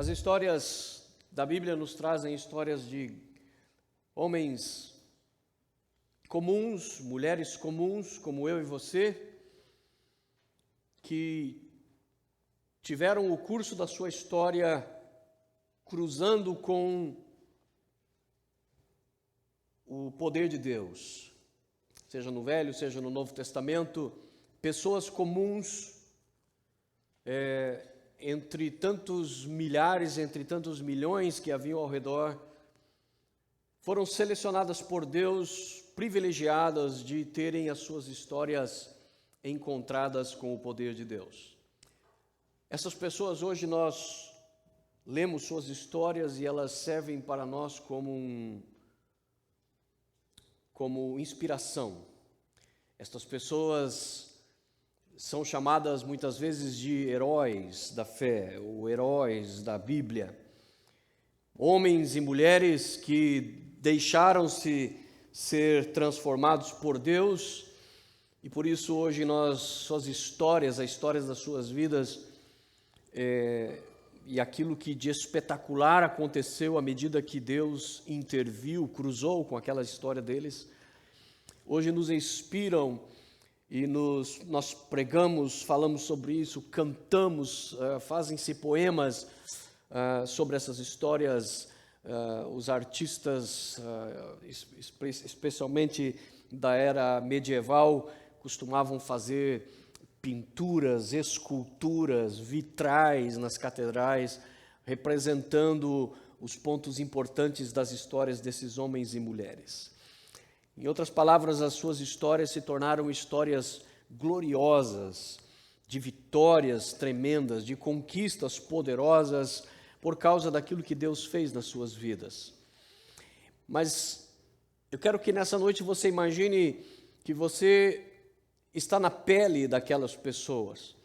As histórias da Bíblia nos trazem histórias de homens comuns, mulheres comuns, como eu e você, que tiveram o curso da sua história cruzando com o poder de Deus, seja no Velho, seja no Novo Testamento, pessoas comuns, entre tantos milhares, entre tantos milhões que haviam ao redor, foram selecionadas por Deus, privilegiadas de terem as suas histórias encontradas com o poder de Deus. Essas pessoas, hoje nós lemos suas histórias e elas servem para nós como inspiração. Estas pessoas são chamadas muitas vezes de heróis da fé, ou heróis da Bíblia. Homens e mulheres que deixaram-se ser transformados por Deus, e por isso hoje suas histórias, as histórias das suas vidas, e aquilo que de espetacular aconteceu à medida que Deus interviu, cruzou com aquela história deles, hoje nos inspiram e nós pregamos, falamos sobre isso, cantamos, fazem-se poemas sobre essas histórias. Os artistas, especialmente da era medieval, costumavam fazer pinturas, esculturas, vitrais nas catedrais, representando os pontos importantes das histórias desses homens e mulheres. Em outras palavras, as suas histórias se tornaram histórias gloriosas, de vitórias tremendas, de conquistas poderosas, por causa daquilo que Deus fez nas suas vidas. Mas eu quero que nessa noite você imagine que você está na pele daquelas pessoas.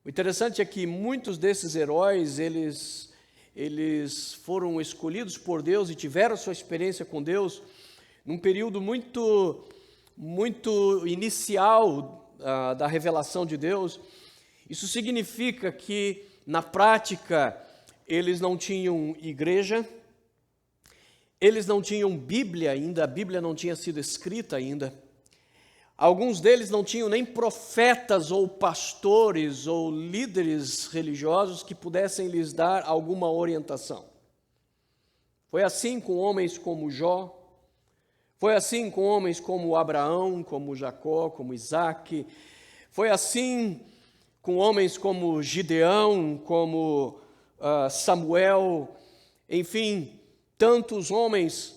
O interessante é que muitos desses heróis, eles foram escolhidos por Deus e tiveram sua experiência com Deus num período muito inicial da revelação de Deus. Isso significa que, na prática, eles não tinham igreja, eles não tinham Bíblia ainda, a Bíblia não tinha sido escrita ainda. Alguns deles não tinham nem profetas ou pastores ou líderes religiosos que pudessem lhes dar alguma orientação. Foi assim com homens como Jó, foi assim com homens como Abraão, como Jacó, como Isaac, foi assim com homens como Gideão, como Samuel, enfim, tantos homens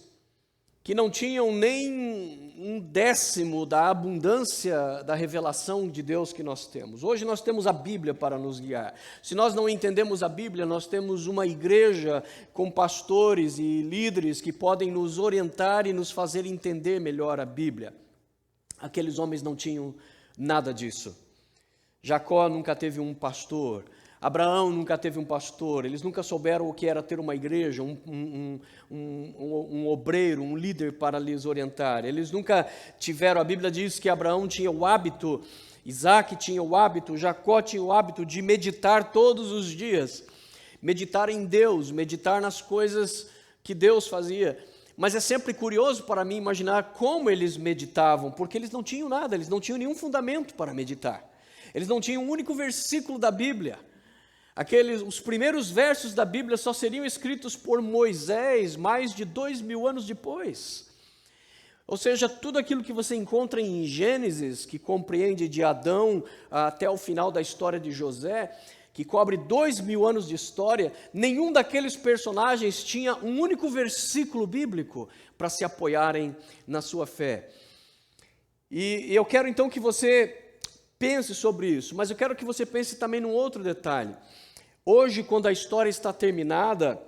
que não tinham nem um décimo da abundância da revelação de Deus que nós temos. Hoje nós temos a Bíblia para nos guiar. Se nós não entendemos a Bíblia, nós temos uma igreja com pastores e líderes que podem nos orientar e nos fazer entender melhor a Bíblia. Aqueles homens não tinham nada disso. Jacó nunca teve um pastor. Abraão nunca teve um pastor, eles nunca souberam o que era ter uma igreja, um obreiro, um líder para lhes orientar. Eles nunca tiveram, a Bíblia diz que Abraão tinha o hábito, Isaac tinha o hábito, Jacó tinha o hábito de meditar todos os dias, meditar em Deus, meditar nas coisas que Deus fazia. Mas é sempre curioso para mim imaginar como eles meditavam, porque eles não tinham nada, eles não tinham nenhum fundamento para meditar. Eles não tinham um único versículo da Bíblia. Os primeiros versos da Bíblia só seriam escritos por Moisés mais de 2000 anos depois. Ou seja, tudo aquilo que você encontra em Gênesis, que compreende de Adão até o final da história de José, que cobre 2000 anos de história, nenhum daqueles personagens tinha um único versículo bíblico para se apoiarem na sua fé. E eu quero então que você pense sobre isso, mas eu quero que você pense também num outro detalhe. Hoje, quando a história está terminada,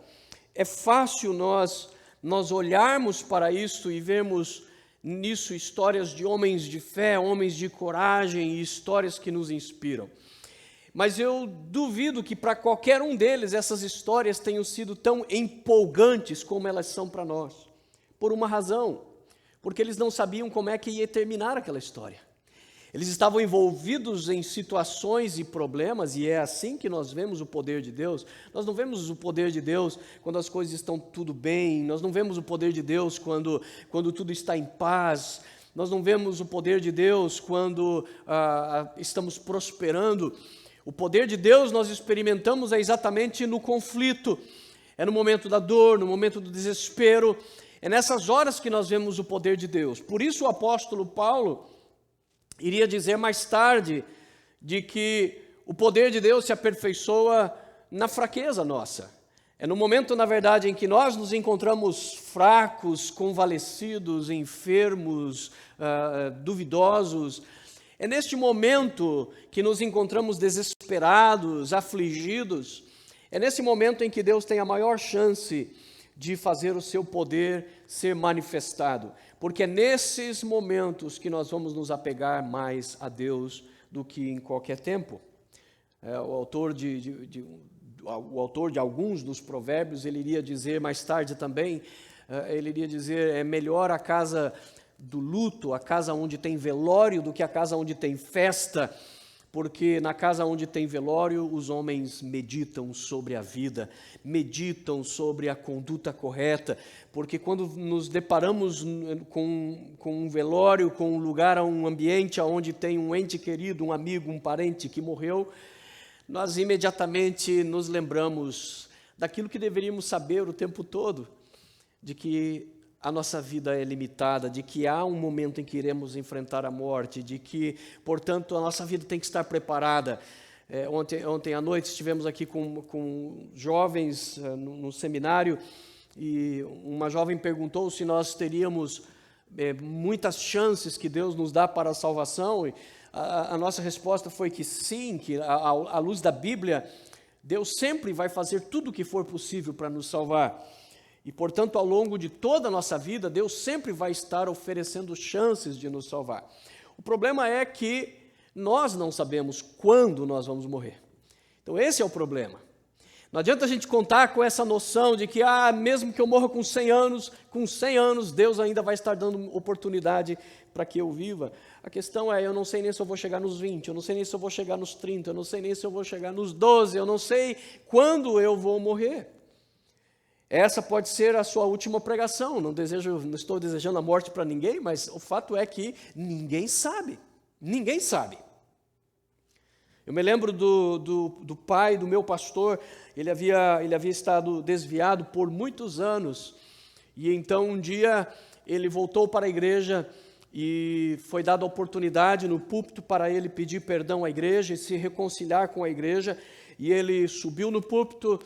é fácil nós olharmos para isso e vermos nisso histórias de homens de fé, homens de coragem e histórias que nos inspiram. Mas eu duvido que para qualquer um deles essas histórias tenham sido tão empolgantes como elas são para nós. Por uma razão, porque eles não sabiam como é que ia terminar aquela história. Eles estavam envolvidos em situações e problemas, e é assim que nós vemos o poder de Deus. Nós não vemos o poder de Deus quando as coisas estão tudo bem, nós não vemos o poder de Deus quando tudo está em paz, nós não vemos o poder de Deus quando estamos prosperando. O poder de Deus nós experimentamos exatamente no conflito, é no momento da dor, no momento do desespero, é nessas horas que nós vemos o poder de Deus. Por isso o apóstolo Paulo iria dizer mais tarde de que o poder de Deus se aperfeiçoa na fraqueza nossa. É no momento, na verdade, em que nós nos encontramos fracos, convalescidos, enfermos, duvidosos. É neste momento que nos encontramos desesperados, afligidos. É nesse momento em que Deus tem a maior chance de fazer o seu poder ser manifestado. Porque é nesses momentos que nós vamos nos apegar mais a Deus do que em qualquer tempo. O autor de alguns dos provérbios, ele iria dizer mais tarde também, ele iria dizer, é melhor a casa do luto, a casa onde tem velório, do que a casa onde tem festa, porque na casa onde tem velório, os homens meditam sobre a vida, meditam sobre a conduta correta, porque quando nos deparamos com um velório, com um lugar, um ambiente onde tem um ente querido, um amigo, um parente que morreu, nós imediatamente nos lembramos daquilo que deveríamos saber o tempo todo, de que a nossa vida é limitada, de que há um momento em que iremos enfrentar a morte, de que, portanto, a nossa vida tem que estar preparada. Ontem à noite estivemos aqui com jovens no seminário e uma jovem perguntou se nós teríamos muitas chances que Deus nos dá para a salvação, e a nossa resposta foi que sim, que à luz da Bíblia, Deus sempre vai fazer tudo o que for possível para nos salvar. E, portanto, ao longo de toda a nossa vida, Deus sempre vai estar oferecendo chances de nos salvar. O problema é que nós não sabemos quando nós vamos morrer. Então, esse é o problema. Não adianta a gente contar com essa noção de que, mesmo que eu morra com 100 anos, Deus ainda vai estar dando oportunidade para que eu viva. A questão é, eu não sei nem se eu vou chegar nos 20, eu não sei nem se eu vou chegar nos 30, eu não sei nem se eu vou chegar nos 12, eu não sei quando eu vou morrer. Essa pode ser a sua última pregação. Não estou desejando a morte para ninguém, mas o fato é que ninguém sabe. Ninguém sabe. Eu me lembro do pai do meu pastor, ele havia estado desviado por muitos anos, e então um dia ele voltou para a igreja e foi dada a oportunidade no púlpito para ele pedir perdão à igreja e se reconciliar com a igreja, e ele subiu no púlpito.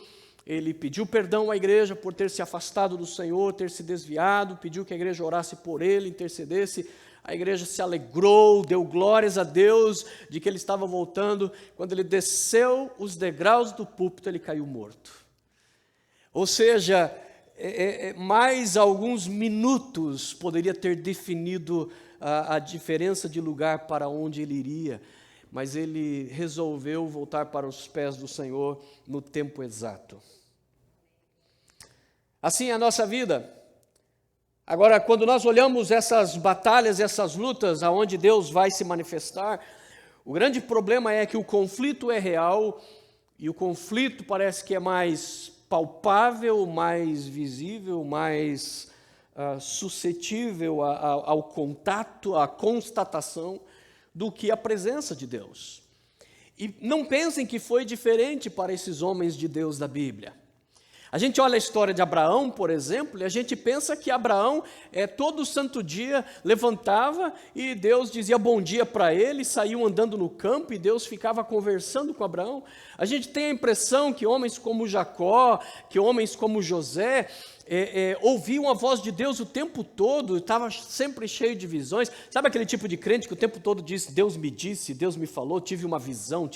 Ele pediu perdão à igreja por ter se afastado do Senhor, ter se desviado, pediu que a igreja orasse por ele, intercedesse. A igreja se alegrou, deu glórias a Deus de que ele estava voltando. Quando ele desceu os degraus do púlpito, ele caiu morto. Ou seja, mais alguns minutos poderia ter definido a diferença de lugar para onde ele iria, mas ele resolveu voltar para os pés do Senhor no tempo exato. Assim é a nossa vida. Agora, quando nós olhamos essas batalhas, essas lutas, aonde Deus vai se manifestar, o grande problema é que o conflito é real, e o conflito parece que é mais palpável, mais visível, mais suscetível ao contato, à constatação, do que a presença de Deus. E não pensem que foi diferente para esses homens de Deus da Bíblia. A gente olha a história de Abraão, por exemplo, e a gente pensa que Abraão, todo santo dia, levantava e Deus dizia bom dia para ele, saíam andando no campo e Deus ficava conversando com Abraão. A gente tem a impressão que homens como Jacó, que homens como José, ouviam a voz de Deus o tempo todo, estava sempre cheio de visões. Sabe aquele tipo de crente que o tempo todo diz, Deus me disse, Deus me falou, tive uma visão,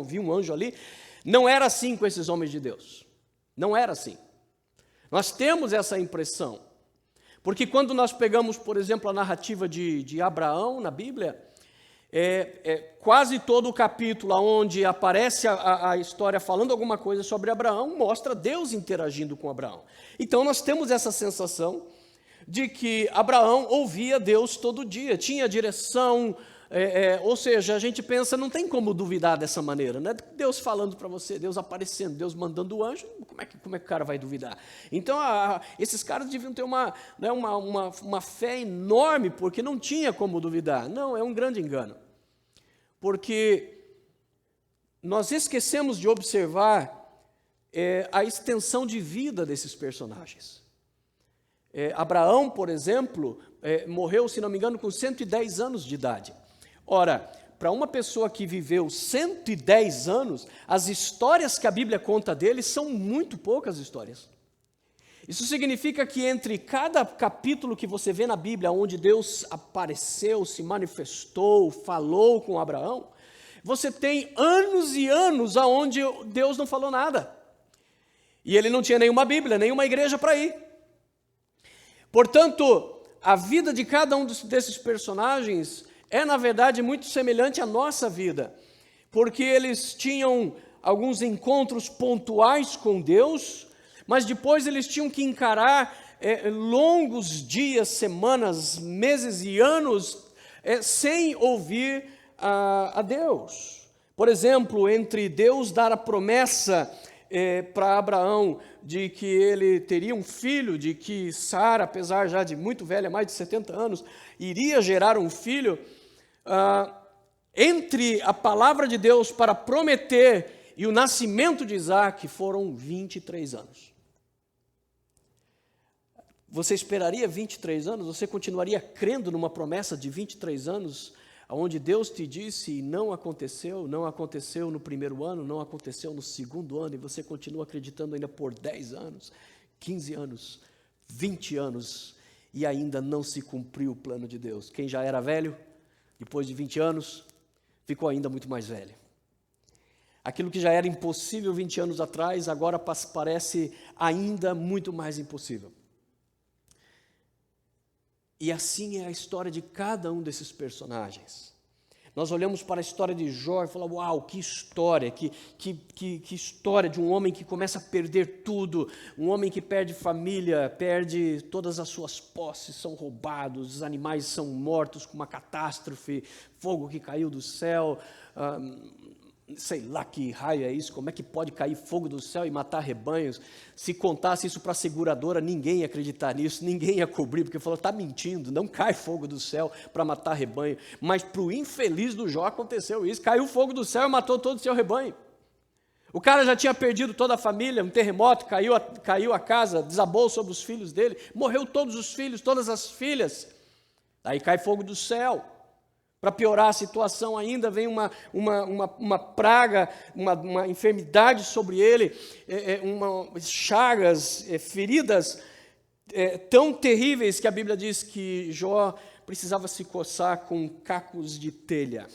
vi um anjo ali? Não era assim com esses homens de Deus. Não era assim. Nós temos essa impressão, porque quando nós pegamos, por exemplo, a narrativa de Abraão na Bíblia, quase todo o capítulo onde aparece a história falando alguma coisa sobre Abraão, mostra Deus interagindo com Abraão. Então nós temos essa sensação de que Abraão ouvia Deus todo dia, tinha direção Ou seja, a gente pensa, não tem como duvidar dessa maneira, né? Deus falando para você, Deus aparecendo, Deus mandando o anjo, como é que o cara vai duvidar? Então, esses caras deviam ter uma fé enorme, porque não tinha como duvidar. Não, é um grande engano. Porque nós esquecemos de observar a extensão de vida desses personagens. Abraão, por exemplo, morreu, se não me engano, com 110 anos de idade. Ora, para uma pessoa que viveu 110 anos, as histórias que a Bíblia conta dele são muito poucas histórias. Isso significa que entre cada capítulo que você vê na Bíblia, onde Deus apareceu, se manifestou, falou com Abraão, você tem anos e anos onde Deus não falou nada. E ele não tinha nenhuma Bíblia, nenhuma igreja para ir. Portanto, a vida de cada um desses personagens é, na verdade, muito semelhante à nossa vida, porque eles tinham alguns encontros pontuais com Deus, mas depois eles tinham que encarar longos dias, semanas, meses e anos sem ouvir a Deus. Por exemplo, entre Deus dar a promessa para Abraão de que ele teria um filho, de que Sara, apesar já de muito velha, mais de 70 anos, iria gerar um filho, entre a palavra de Deus para prometer e o nascimento de Isaac foram 23 anos. Você esperaria 23 anos? Você continuaria crendo numa promessa de 23 anos, onde Deus te disse e não aconteceu no primeiro ano, não aconteceu no segundo ano, e você continua acreditando ainda por 10 anos, 15 anos, 20 anos, e ainda não se cumpriu o plano de Deus? Quem já era velho, depois de 20 anos, ficou ainda muito mais velho. Aquilo que já era impossível 20 anos atrás, agora parece ainda muito mais impossível. E assim é a história de cada um desses personagens. Nós olhamos para a história de Jó e falamos, uau, que história, que história de um homem que começa a perder tudo, um homem que perde família, perde todas as suas posses, são roubados, os animais são mortos com uma catástrofe, fogo que caiu do céu, sei lá que raio é isso, como é que pode cair fogo do céu e matar rebanhos? Se contasse isso para a seguradora, ninguém ia acreditar nisso, ninguém ia cobrir, porque falou, está mentindo, não cai fogo do céu para matar rebanho. Mas para o infeliz do Jó aconteceu isso, caiu fogo do céu e matou todo o seu rebanho. O cara já tinha perdido toda a família, um terremoto, caiu a casa, desabou sobre os filhos dele, morreu todos os filhos, todas as filhas. Aí cai fogo do céu. Para piorar a situação ainda, vem uma praga, uma enfermidade sobre ele, chagas, feridas tão terríveis que a Bíblia diz que Jó precisava se coçar com cacos de telha.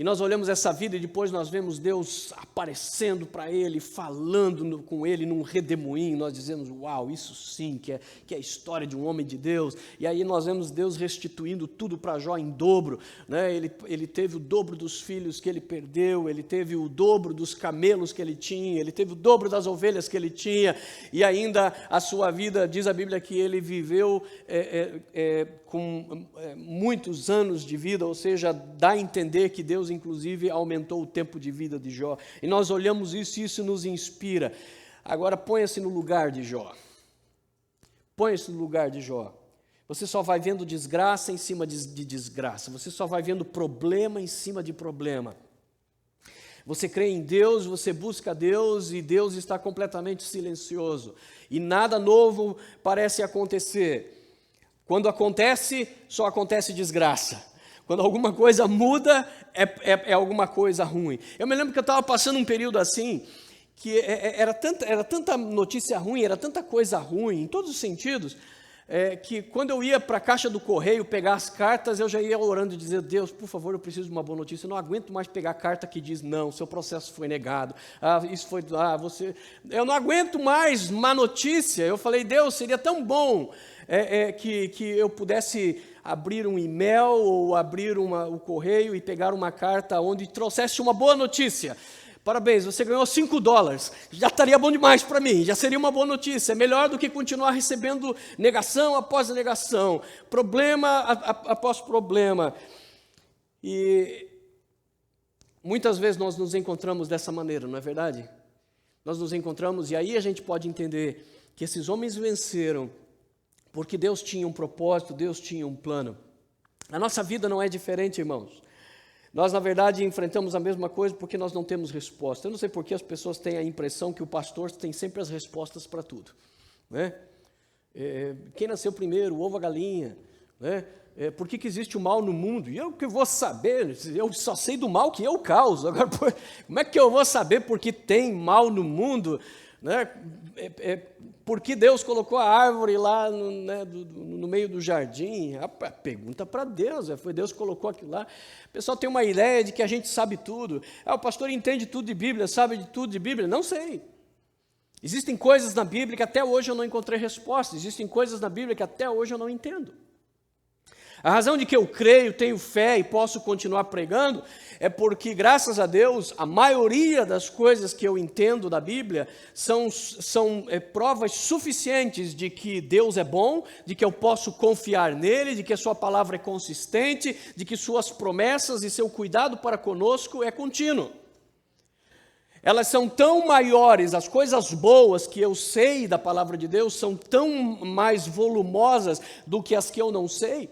E nós olhamos essa vida e depois nós vemos Deus aparecendo para ele, falando com ele num redemoinho. Nós dizemos, uau, isso sim que é a história de um homem de Deus. E aí nós vemos Deus restituindo tudo para Jó em dobro, né? Ele teve o dobro dos filhos que ele perdeu, ele teve o dobro dos camelos que ele tinha, ele teve o dobro das ovelhas que ele tinha, e ainda a sua vida, diz a Bíblia que ele viveu com muitos anos de vida, ou seja, dá a entender que Deus inclusive aumentou o tempo de vida de Jó. E nós olhamos isso e isso nos inspira. Agora ponha-se no lugar de Jó. Ponha-se no lugar de Jó. Você só vai vendo desgraça em cima de desgraça. Você só vai vendo problema em cima de problema. Você crê em Deus, você busca Deus e Deus está completamente silencioso. E nada novo parece acontecer. Quando acontece, só acontece desgraça. Quando alguma coisa muda, é alguma coisa ruim. Eu me lembro que eu estava passando um período assim, que era tanta notícia ruim, era tanta coisa ruim, em todos os sentidos, que quando eu ia para a caixa do correio pegar as cartas, eu já ia orando e dizendo, Deus, por favor, eu preciso de uma boa notícia, eu não aguento mais pegar carta que diz, não, seu processo foi negado, eu não aguento mais má notícia. Eu falei, Deus, seria tão bom que eu pudesse abrir um e-mail ou abrir o correio e pegar uma carta onde trouxesse uma boa notícia, parabéns, você ganhou $5. Já estaria bom demais para mim, já seria uma boa notícia. É melhor do que continuar recebendo negação após negação, problema após problema. E muitas vezes nós nos encontramos dessa maneira, não é verdade? Nós nos encontramos e aí a gente pode entender que esses homens venceram porque Deus tinha um propósito, Deus tinha um plano. A nossa vida não é diferente, irmãos. Nós, na verdade, enfrentamos a mesma coisa porque nós não temos resposta. Eu não sei por que as pessoas têm a impressão que o pastor tem sempre as respostas para tudo, né? Quem nasceu primeiro, o ovo ou a galinha, né? Por que existe o mal no mundo? E eu que vou saber, eu só sei do mal que eu causo. Agora, como é que eu vou saber por que tem mal no mundo? Né? Por que Deus colocou a árvore lá no meio do jardim? Pergunta para Deus, foi Deus que colocou aquilo lá. O pessoal tem uma ideia de que a gente sabe tudo. O pastor entende tudo de Bíblia, sabe de tudo de Bíblia? Não sei. Existem coisas na Bíblia que até hoje eu não encontrei resposta. Existem coisas na Bíblia que até hoje eu não entendo. A razão de que eu creio, tenho fé e posso continuar pregando é porque, graças a Deus, a maioria das coisas que eu entendo da Bíblia são provas suficientes de que Deus é bom, de que eu posso confiar nele, de que a sua palavra é consistente, de que suas promessas e seu cuidado para conosco é contínuo. Elas são tão maiores, as coisas boas que eu sei da palavra de Deus são tão mais volumosas do que as que eu não sei,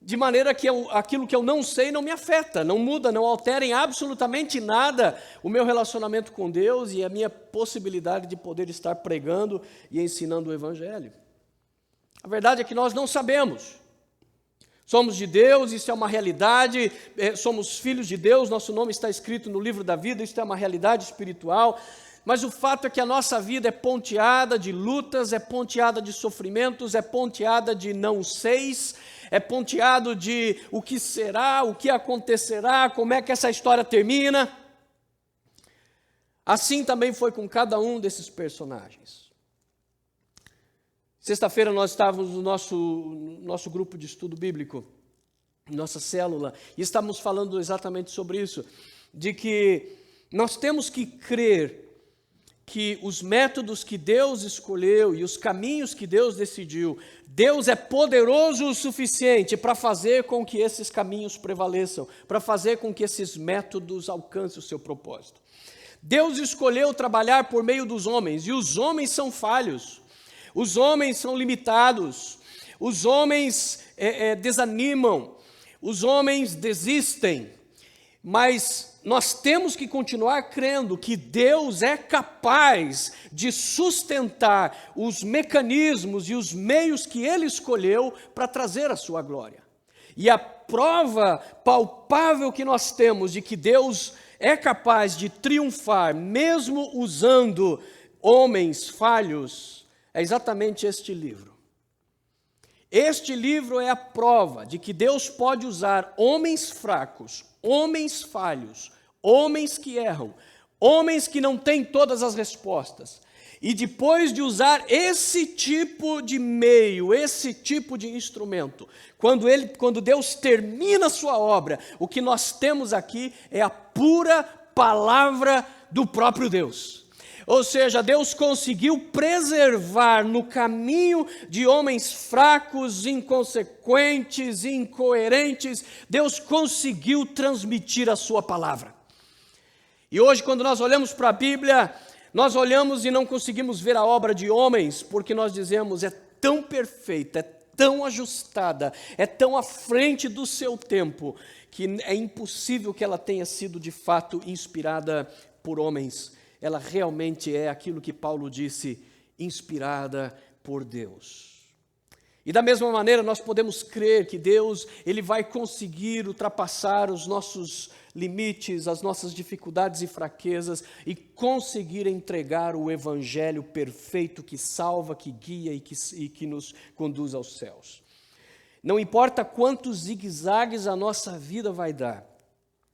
de maneira que aquilo que eu não sei não me afeta, não muda, não altera em absolutamente nada o meu relacionamento com Deus e a minha possibilidade de poder estar pregando e ensinando o Evangelho. A verdade é que nós não sabemos. Somos de Deus, isso é uma realidade, somos filhos de Deus, nosso nome está escrito no livro da vida, isso é uma realidade espiritual. Mas o fato é que a nossa vida é ponteada de lutas, é ponteada de sofrimentos, é ponteada de não seis, é ponteado de o que será, o que acontecerá, como é que essa história termina. Assim também foi com cada um desses personagens. Sexta-feira nós estávamos no nosso grupo de estudo bíblico, nossa célula, e estávamos falando exatamente sobre isso, de que nós temos que crer que os métodos que Deus escolheu e os caminhos que Deus decidiu, Deus é poderoso o suficiente para fazer com que esses caminhos prevaleçam, para fazer com que esses métodos alcancem o seu propósito. Deus escolheu trabalhar por meio dos homens, e os homens são falhos, os homens são limitados, os homens desanimam, os homens desistem, mas nós temos que continuar crendo que Deus é capaz de sustentar os mecanismos e os meios que Ele escolheu para trazer a sua glória. E a prova palpável que nós temos de que Deus é capaz de triunfar, mesmo usando homens falhos, é exatamente este livro. Este livro é a prova de que Deus pode usar homens fracos, homens falhos, homens que erram, homens que não têm todas as respostas. E depois de usar esse tipo de meio, esse tipo de instrumento, quando Deus termina a sua obra, o que nós temos aqui é a pura palavra do próprio Deus. Ou seja, Deus conseguiu preservar no caminho de homens fracos, inconsequentes, incoerentes, Deus conseguiu transmitir a sua palavra. E hoje, quando nós olhamos para a Bíblia, nós olhamos e não conseguimos ver a obra de homens, porque nós dizemos, é tão perfeita, é tão ajustada, é tão à frente do seu tempo, que é impossível que ela tenha sido de fato inspirada por homens. Ela realmente é aquilo que Paulo disse, inspirada por Deus. E da mesma maneira nós podemos crer que Deus, Ele vai conseguir ultrapassar os nossos limites, as nossas dificuldades e fraquezas e conseguir entregar o Evangelho perfeito que salva, que guia e que nos conduz aos céus. Não importa quantos zigue-zagues a nossa vida vai dar,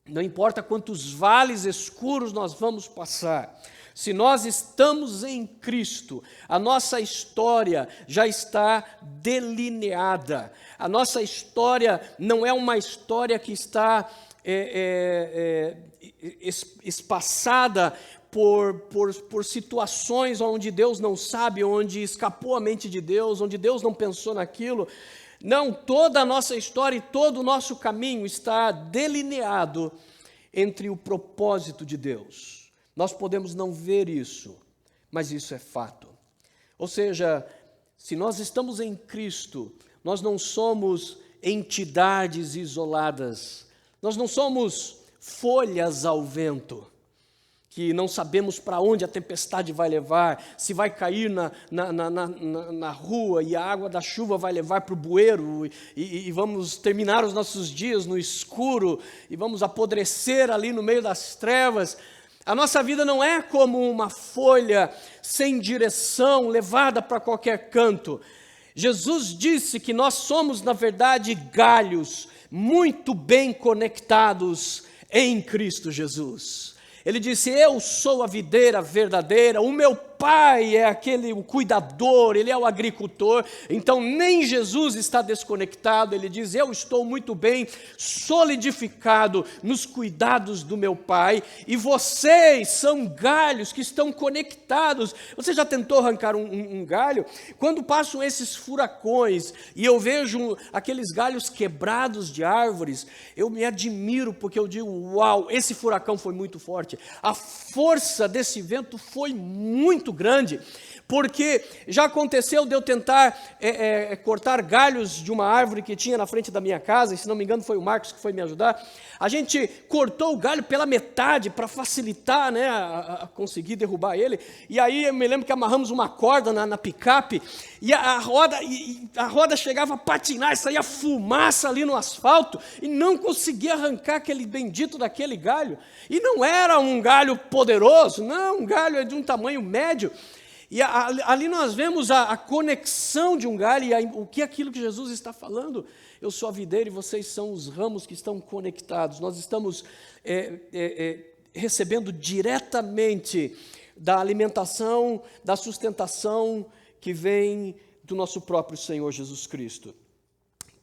não importa quantos vales escuros nós vamos passar, se nós estamos em Cristo, a nossa história já está delineada. A nossa história não é uma história que está espaçada por situações onde Deus não sabe, onde escapou a mente de Deus, onde Deus não pensou naquilo. Não, toda a nossa história e todo o nosso caminho está delineado entre o propósito de Deus. Nós podemos não ver isso, mas isso é fato. Ou seja, se nós estamos em Cristo, nós não somos entidades isoladas, nós não somos folhas ao vento, que não sabemos para onde a tempestade vai levar, se vai cair na rua e a água da chuva vai levar para o bueiro e vamos terminar os nossos dias no escuro e vamos apodrecer ali no meio das trevas. A nossa vida não é como uma folha sem direção, levada para qualquer canto. Jesus disse que nós somos, na verdade, galhos muito bem conectados em Cristo Jesus. Ele disse, eu sou a videira verdadeira, o meu Pai é o cuidador, Ele é o agricultor, então nem Jesus está desconectado. Ele diz, eu estou muito bem solidificado nos cuidados do meu Pai, e vocês são galhos que estão conectados. Você já tentou arrancar um galho? Quando passam esses furacões, e eu vejo aqueles galhos quebrados de árvores, eu me admiro, porque eu digo, uau, esse furacão foi muito forte, a força desse vento foi muito grande, porque já aconteceu de eu tentar cortar galhos de uma árvore que tinha na frente da minha casa, e se não me engano foi o Marcos que foi me ajudar. A gente cortou o galho pela metade para facilitar, né, a conseguir derrubar ele, e aí eu me lembro que amarramos uma corda na picape, e a roda chegava a patinar, e saía fumaça ali no asfalto, e não conseguia arrancar aquele bendito daquele galho, e não era um galho poderoso, não, um galho de um tamanho médio. E ali nós vemos a conexão de um galho, e o que é aquilo que Jesus está falando. Eu sou a videira e vocês são os ramos que estão conectados. Nós estamos recebendo diretamente da alimentação, da sustentação que vem do nosso próprio Senhor Jesus Cristo.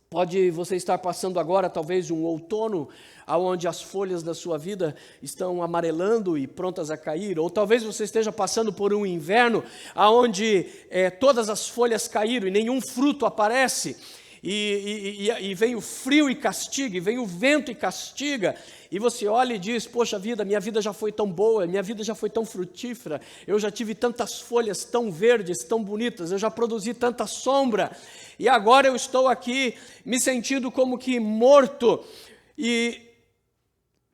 Pode você estar passando agora talvez um outono, onde as folhas da sua vida estão amarelando e prontas a cair, ou talvez você esteja passando por um inverno, onde todas as folhas caíram e nenhum fruto aparece, e vem o frio e castiga, e vem o vento e castiga, e você olha e diz, poxa vida, minha vida já foi tão boa, minha vida já foi tão frutífera, eu já tive tantas folhas tão verdes, tão bonitas, eu já produzi tanta sombra, e agora eu estou aqui me sentindo como que morto. E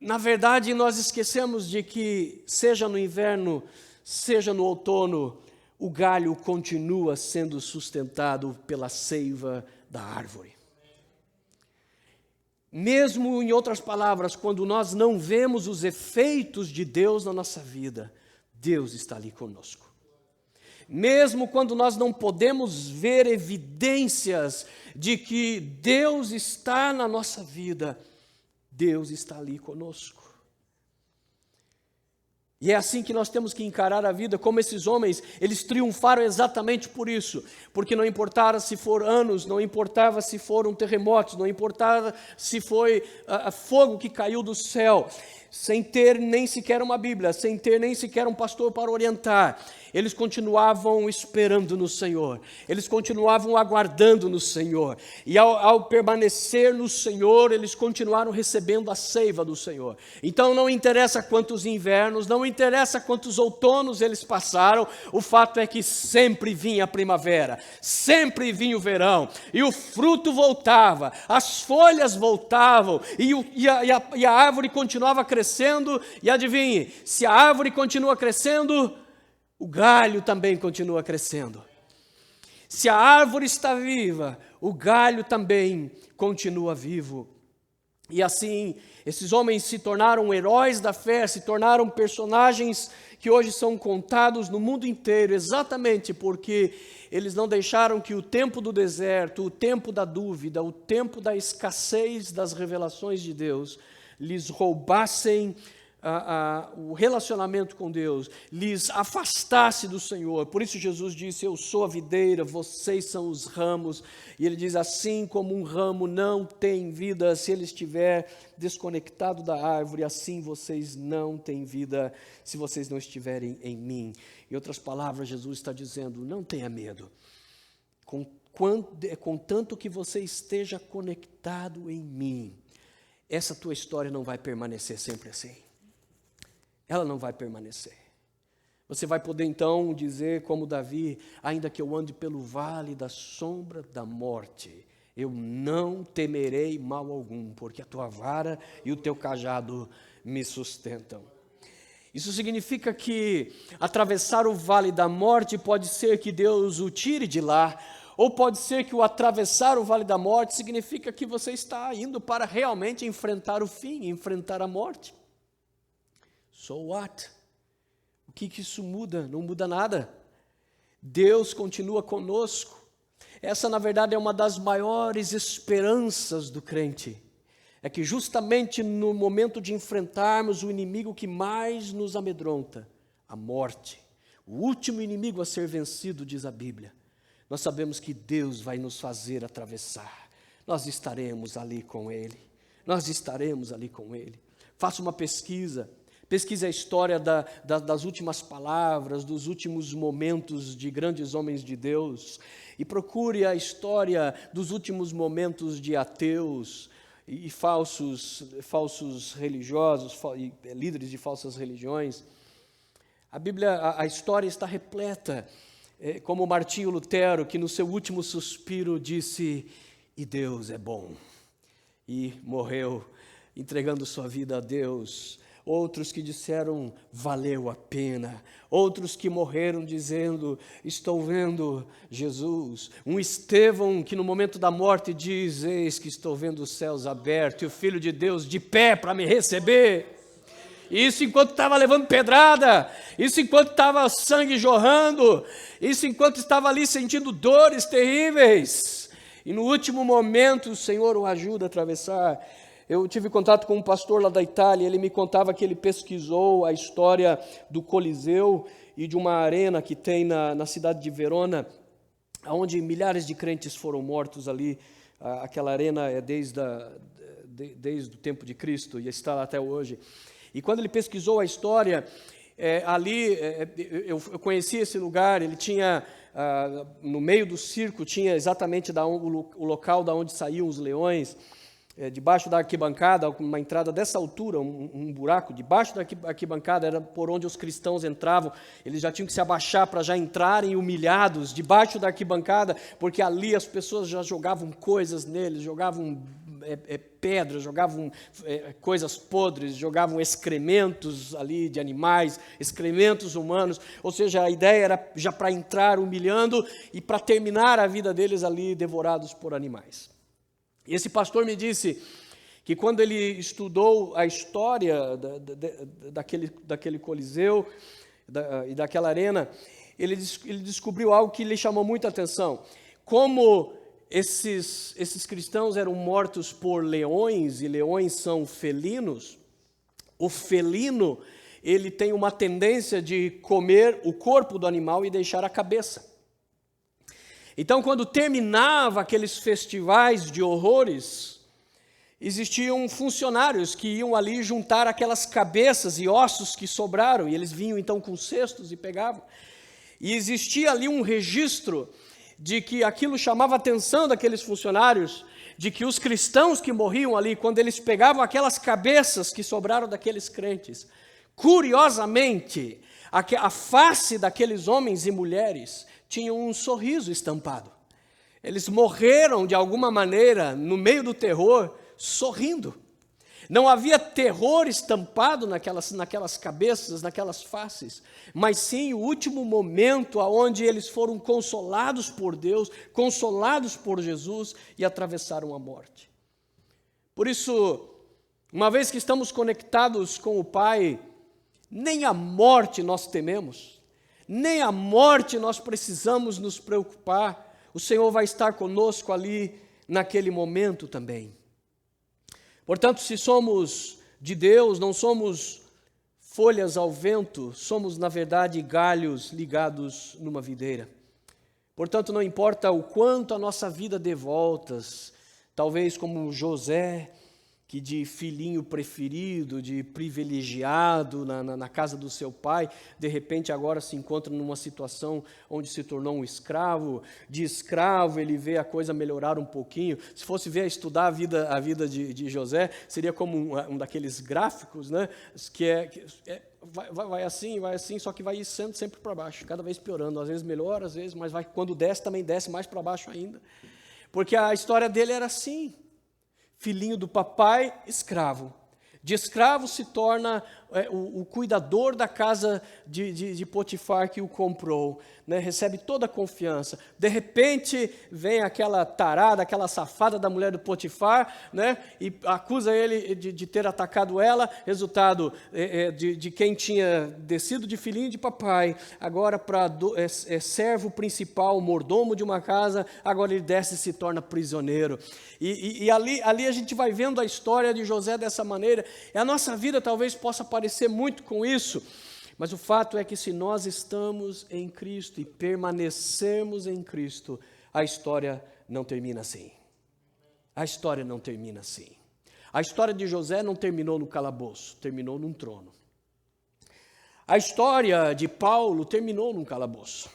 na verdade nós esquecemos de que, seja no inverno, seja no outono, o galho continua sendo sustentado pela seiva da árvore. Mesmo, em outras palavras, quando nós não vemos os efeitos de Deus na nossa vida, Deus está ali conosco. Mesmo quando nós não podemos ver evidências de que Deus está na nossa vida, Deus está ali conosco. E é assim que nós temos que encarar a vida, como esses homens, eles triunfaram exatamente por isso, porque não importava se for anos, não importava se foram terremotos, não importava se foi fogo que caiu do céu, sem ter nem sequer uma Bíblia, sem ter nem sequer um pastor para orientar, eles continuavam esperando no Senhor, eles continuavam aguardando no Senhor, e ao permanecer no Senhor, eles continuaram recebendo a seiva do Senhor. Então não interessa quantos invernos, não interessa quantos outonos eles passaram, o fato é que sempre vinha a primavera, sempre vinha o verão, e o fruto voltava, as folhas voltavam, e a árvore continuava crescendo, e adivinhe, se a árvore continua crescendo, o galho também continua crescendo. Se a árvore está viva, o galho também continua vivo. E assim, esses homens se tornaram heróis da fé, se tornaram personagens que hoje são contados no mundo inteiro, exatamente porque eles não deixaram que o tempo do deserto, o tempo da dúvida, o tempo da escassez das revelações de Deus, lhes roubassem o relacionamento com Deus, lhes afastasse do Senhor. Por isso Jesus disse, eu sou a videira, vocês são os ramos. E ele diz, assim como um ramo não tem vida se ele estiver desconectado da árvore, assim vocês não têm vida se vocês não estiverem em mim. Em outras palavras, Jesus está dizendo, não tenha medo. Contanto que você esteja conectado em mim, essa tua história não vai permanecer sempre assim. Ela não vai permanecer. Você vai poder então dizer como Davi, ainda que eu ande pelo vale da sombra da morte, eu não temerei mal algum, porque a tua vara e o teu cajado me sustentam. Isso significa que atravessar o vale da morte pode ser que Deus o tire de lá, ou pode ser que o atravessar o vale da morte significa que você está indo para realmente enfrentar o fim, enfrentar a morte. So what? O que isso muda? Não muda nada. Deus continua conosco. Essa, na verdade, é uma das maiores esperanças do crente. É que justamente no momento de enfrentarmos o inimigo que mais nos amedronta, a morte, o último inimigo a ser vencido, diz a Bíblia, nós sabemos que Deus vai nos fazer atravessar. Nós estaremos ali com Ele. Nós estaremos ali com Ele. Faça uma pesquisa. Pesquise a história das últimas palavras, dos últimos momentos de grandes homens de Deus. E procure a história dos últimos momentos de ateus e falsos religiosos, líderes de falsas religiões. A Bíblia, a história está repleta, como Martinho Lutero, que no seu último suspiro disse, e Deus é bom. E morreu entregando sua vida a Deus. Outros que disseram, valeu a pena. Outros que morreram dizendo, estou vendo Jesus. Um Estevão que no momento da morte diz, eis que estou vendo os céus abertos e o Filho de Deus de pé para me receber. Isso enquanto estava levando pedrada, isso enquanto estava sangue jorrando, isso enquanto estava ali sentindo dores terríveis. E no último momento o Senhor o ajuda a atravessar. Eu tive contato com um pastor lá da Itália, ele me contava que ele pesquisou a história do Coliseu e de uma arena que tem na cidade de Verona, onde milhares de crentes foram mortos ali. Aquela arena é desde o tempo de Cristo e está lá até hoje. E quando ele pesquisou a história, eu conheci esse lugar, ele tinha, no meio do circo, tinha exatamente o local da onde saíam os leões. Debaixo da arquibancada, uma entrada dessa altura, um buraco, debaixo da arquibancada era por onde os cristãos entravam, eles já tinham que se abaixar para já entrarem humilhados, debaixo da arquibancada, porque ali as pessoas já jogavam coisas neles, jogavam pedras, jogavam coisas podres, jogavam excrementos ali de animais, excrementos humanos, ou seja, a ideia era já para entrar humilhando e para terminar a vida deles ali devorados por animais. E esse pastor me disse que quando ele estudou a história daquele Coliseu e daquela arena, ele descobriu algo que lhe chamou muita atenção. Como esses cristãos eram mortos por leões, e leões são felinos, o felino ele tem uma tendência de comer o corpo do animal e deixar a cabeça. Então, quando terminava aqueles festivais de horrores, existiam funcionários que iam ali juntar aquelas cabeças e ossos que sobraram, e eles vinham então com cestos e pegavam. E existia ali um registro de que aquilo chamava a atenção daqueles funcionários, de que os cristãos que morriam ali, quando eles pegavam aquelas cabeças que sobraram daqueles crentes, curiosamente, a face daqueles homens e mulheres tinham um sorriso estampado. Eles morreram de alguma maneira, no meio do terror, sorrindo. Não havia terror estampado naquelas cabeças, naquelas faces, mas sim o último momento onde eles foram consolados por Deus, consolados por Jesus e atravessaram a morte. Por isso, uma vez que estamos conectados com o Pai, nem a morte nós tememos, nem a morte nós precisamos nos preocupar. O Senhor vai estar conosco ali naquele momento também. Portanto, se somos de Deus, não somos folhas ao vento, somos, na verdade, galhos ligados numa videira. Portanto, não importa o quanto a nossa vida dê voltas, talvez como José, que de filhinho preferido, de privilegiado na casa do seu pai, de repente agora se encontra numa situação onde se tornou um escravo. De escravo ele vê a coisa melhorar um pouquinho. Se fosse ver, estudar a vida de José, seria como um daqueles gráficos, né? Vai assim, só que vai sendo sempre para baixo, cada vez piorando. Às vezes melhora, às vezes, mas quando desce também desce mais para baixo ainda. Porque a história dele era assim. Filhinho do papai, escravo. De escravo se torna o cuidador da casa de Potifar que o comprou, né? Recebe toda a confiança. De repente vem aquela tarada, aquela safada da mulher do Potifar, né? E acusa ele de ter atacado ela. Resultado de quem tinha descido de filhinho de papai, agora servo principal, mordomo de uma casa, agora ele desce e se torna prisioneiro. E ali a gente vai vendo a história de José dessa maneira. E a nossa vida talvez possa parecer muito com isso, mas o fato é que se nós estamos em Cristo e permanecermos em Cristo, a história não termina assim. A história não termina assim. A história de José não terminou no calabouço, terminou num trono. A história de Paulo terminou num calabouço.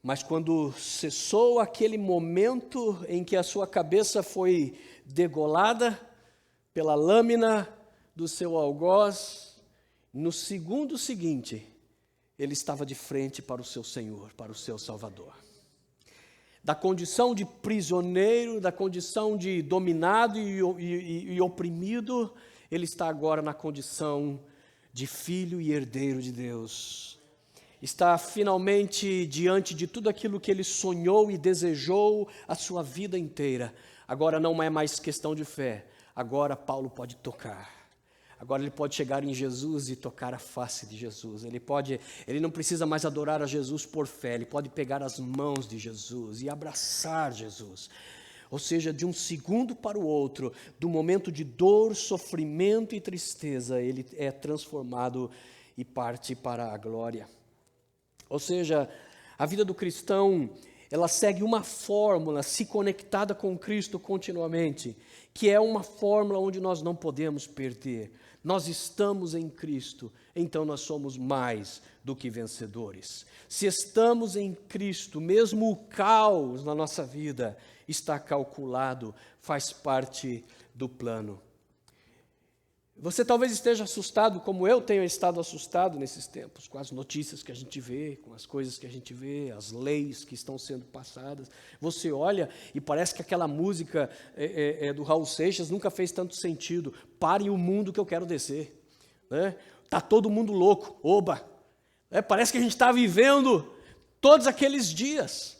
Mas quando cessou aquele momento em que a sua cabeça foi degolada pela lâmina do seu algoz, no segundo seguinte, ele estava de frente para o seu Senhor, para o seu Salvador. Da condição de prisioneiro, da condição de dominado e oprimido, ele está agora na condição de filho e herdeiro de Deus. Está finalmente diante de tudo aquilo que ele sonhou e desejou a sua vida inteira. Agora não é mais questão de fé. Agora Paulo pode tocar. Agora ele pode chegar em Jesus e tocar a face de Jesus. Ele não precisa mais adorar a Jesus por fé. Ele pode pegar as mãos de Jesus e abraçar Jesus. Ou seja, de um segundo para o outro, do momento de dor, sofrimento e tristeza, ele é transformado e parte para a glória. Ou seja, a vida do cristão, ela segue uma fórmula, se conectada com Cristo continuamente, que é uma fórmula onde nós não podemos perder. Nós estamos em Cristo, então nós somos mais do que vencedores. Se estamos em Cristo, mesmo o caos na nossa vida está calculado, faz parte do plano. Você talvez esteja assustado, como eu tenho estado assustado nesses tempos, com as notícias que a gente vê, com as coisas que a gente vê, as leis que estão sendo passadas. Você olha e parece que aquela música do Raul Seixas nunca fez tanto sentido. Pare o mundo que eu quero descer. Está todo mundo louco, oba. Parece que a gente está vivendo todos aqueles dias.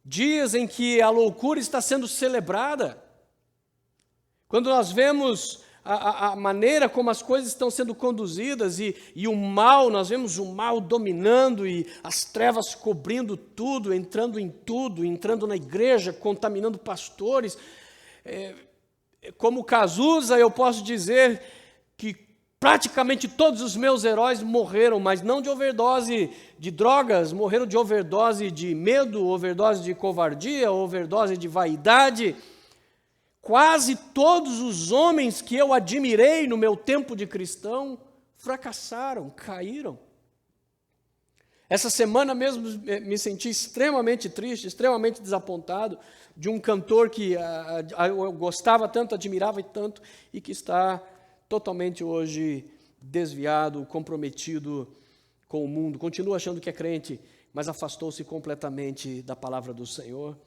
Dias em que a loucura está sendo celebrada. Quando nós vemos a maneira como as coisas estão sendo conduzidas e o mal, nós vemos o mal dominando e as trevas cobrindo tudo, entrando na igreja, contaminando pastores. Como Cazuza, eu posso dizer que praticamente todos os meus heróis morreram, mas não de overdose de drogas, morreram de overdose de medo, overdose de covardia, overdose de vaidade. Quase todos os homens que eu admirei no meu tempo de cristão fracassaram, caíram. Essa semana mesmo me senti extremamente triste, extremamente desapontado de um cantor que eu gostava tanto, admirava tanto e que está totalmente hoje desviado, comprometido com o mundo. Continua achando que é crente, mas afastou-se completamente da palavra do Senhor.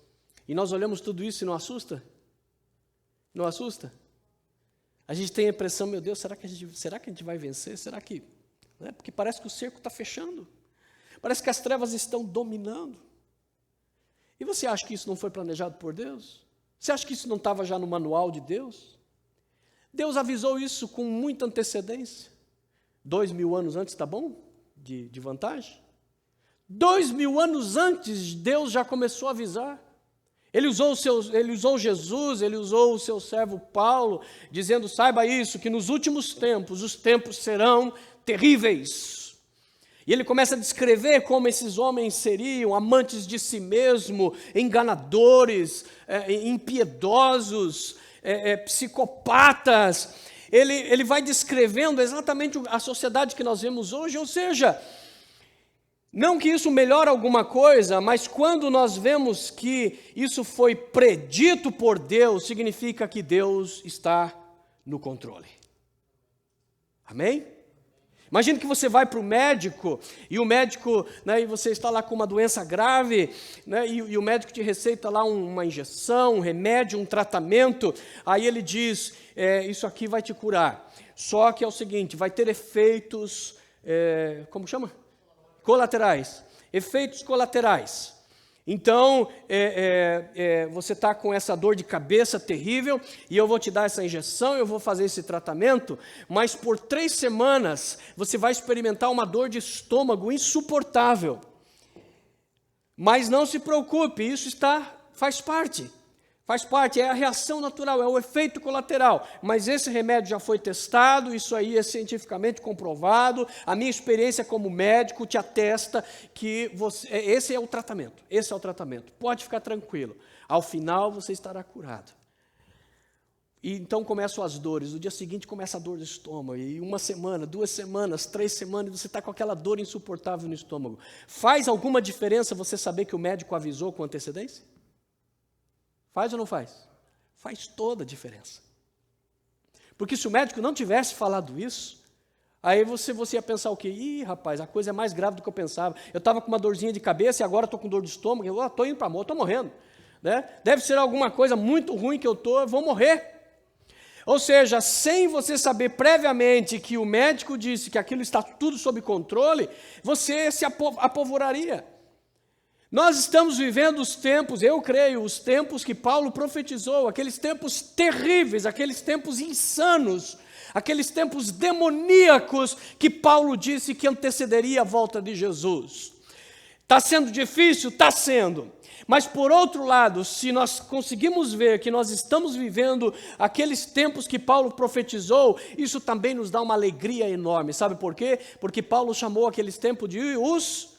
E nós olhamos tudo isso e não assusta? Não assusta? A gente tem a impressão, meu Deus, será que a gente vai vencer? Será que... Porque parece que o cerco está fechando. Parece que as trevas estão dominando. E você acha que isso não foi planejado por Deus? Você acha que isso não estava já no manual de Deus? Deus avisou isso com muita antecedência. 2000 anos antes, está bom? De vantagem? 2000 anos antes, Deus já começou a avisar. Ele usou Jesus, ele usou o seu servo Paulo, dizendo, saiba isso, que nos últimos tempos, os tempos serão terríveis. E ele começa a descrever como esses homens seriam amantes de si mesmo, enganadores, impiedosos, psicopatas. Ele vai descrevendo exatamente a sociedade que nós vemos hoje, ou seja, não que isso melhore alguma coisa, mas quando nós vemos que isso foi predito por Deus, significa que Deus está no controle. Amém? Imagina que você vai para o médico, e o médico, né, e você está lá com uma doença grave, né, e o médico te receita lá uma injeção, um remédio, um tratamento, aí ele diz, isso aqui vai te curar. Só que é o seguinte, vai ter efeitos, como chama? Colaterais, efeitos colaterais. Então, você está com essa dor de cabeça terrível, e eu vou te dar essa injeção, eu vou fazer esse tratamento, mas por 3 semanas você vai experimentar uma dor de estômago insuportável. Mas não se preocupe, isso faz parte. Faz parte, é a reação natural, é o efeito colateral. Mas esse remédio já foi testado, isso aí é cientificamente comprovado. A minha experiência como médico te atesta que esse é o tratamento. Esse é o tratamento. Pode ficar tranquilo. Ao final você estará curado. E então começam as dores. No dia seguinte começa a dor do estômago. E 1 semana, 2 semanas, 3 semanas, você está com aquela dor insuportável no estômago. Faz alguma diferença você saber que o médico avisou com antecedência? Faz ou não faz? Faz toda a diferença. Porque se o médico não tivesse falado isso, aí você ia pensar o quê? Ih, rapaz, a coisa é mais grave do que eu pensava. Eu estava com uma dorzinha de cabeça e agora estou com dor de estômago. Eu estou indo para a morte, estou morrendo. Né? Deve ser alguma coisa muito ruim que eu vou morrer. Ou seja, sem você saber previamente que o médico disse que aquilo está tudo sob controle, você se apavoraria. Nós estamos vivendo os tempos, eu creio, os tempos que Paulo profetizou, aqueles tempos terríveis, aqueles tempos insanos, aqueles tempos demoníacos que Paulo disse que antecederia a volta de Jesus. Está sendo difícil? Está sendo. Mas, por outro lado, se nós conseguimos ver que nós estamos vivendo aqueles tempos que Paulo profetizou, isso também nos dá uma alegria enorme. Sabe por quê? Porque Paulo chamou aqueles tempos de os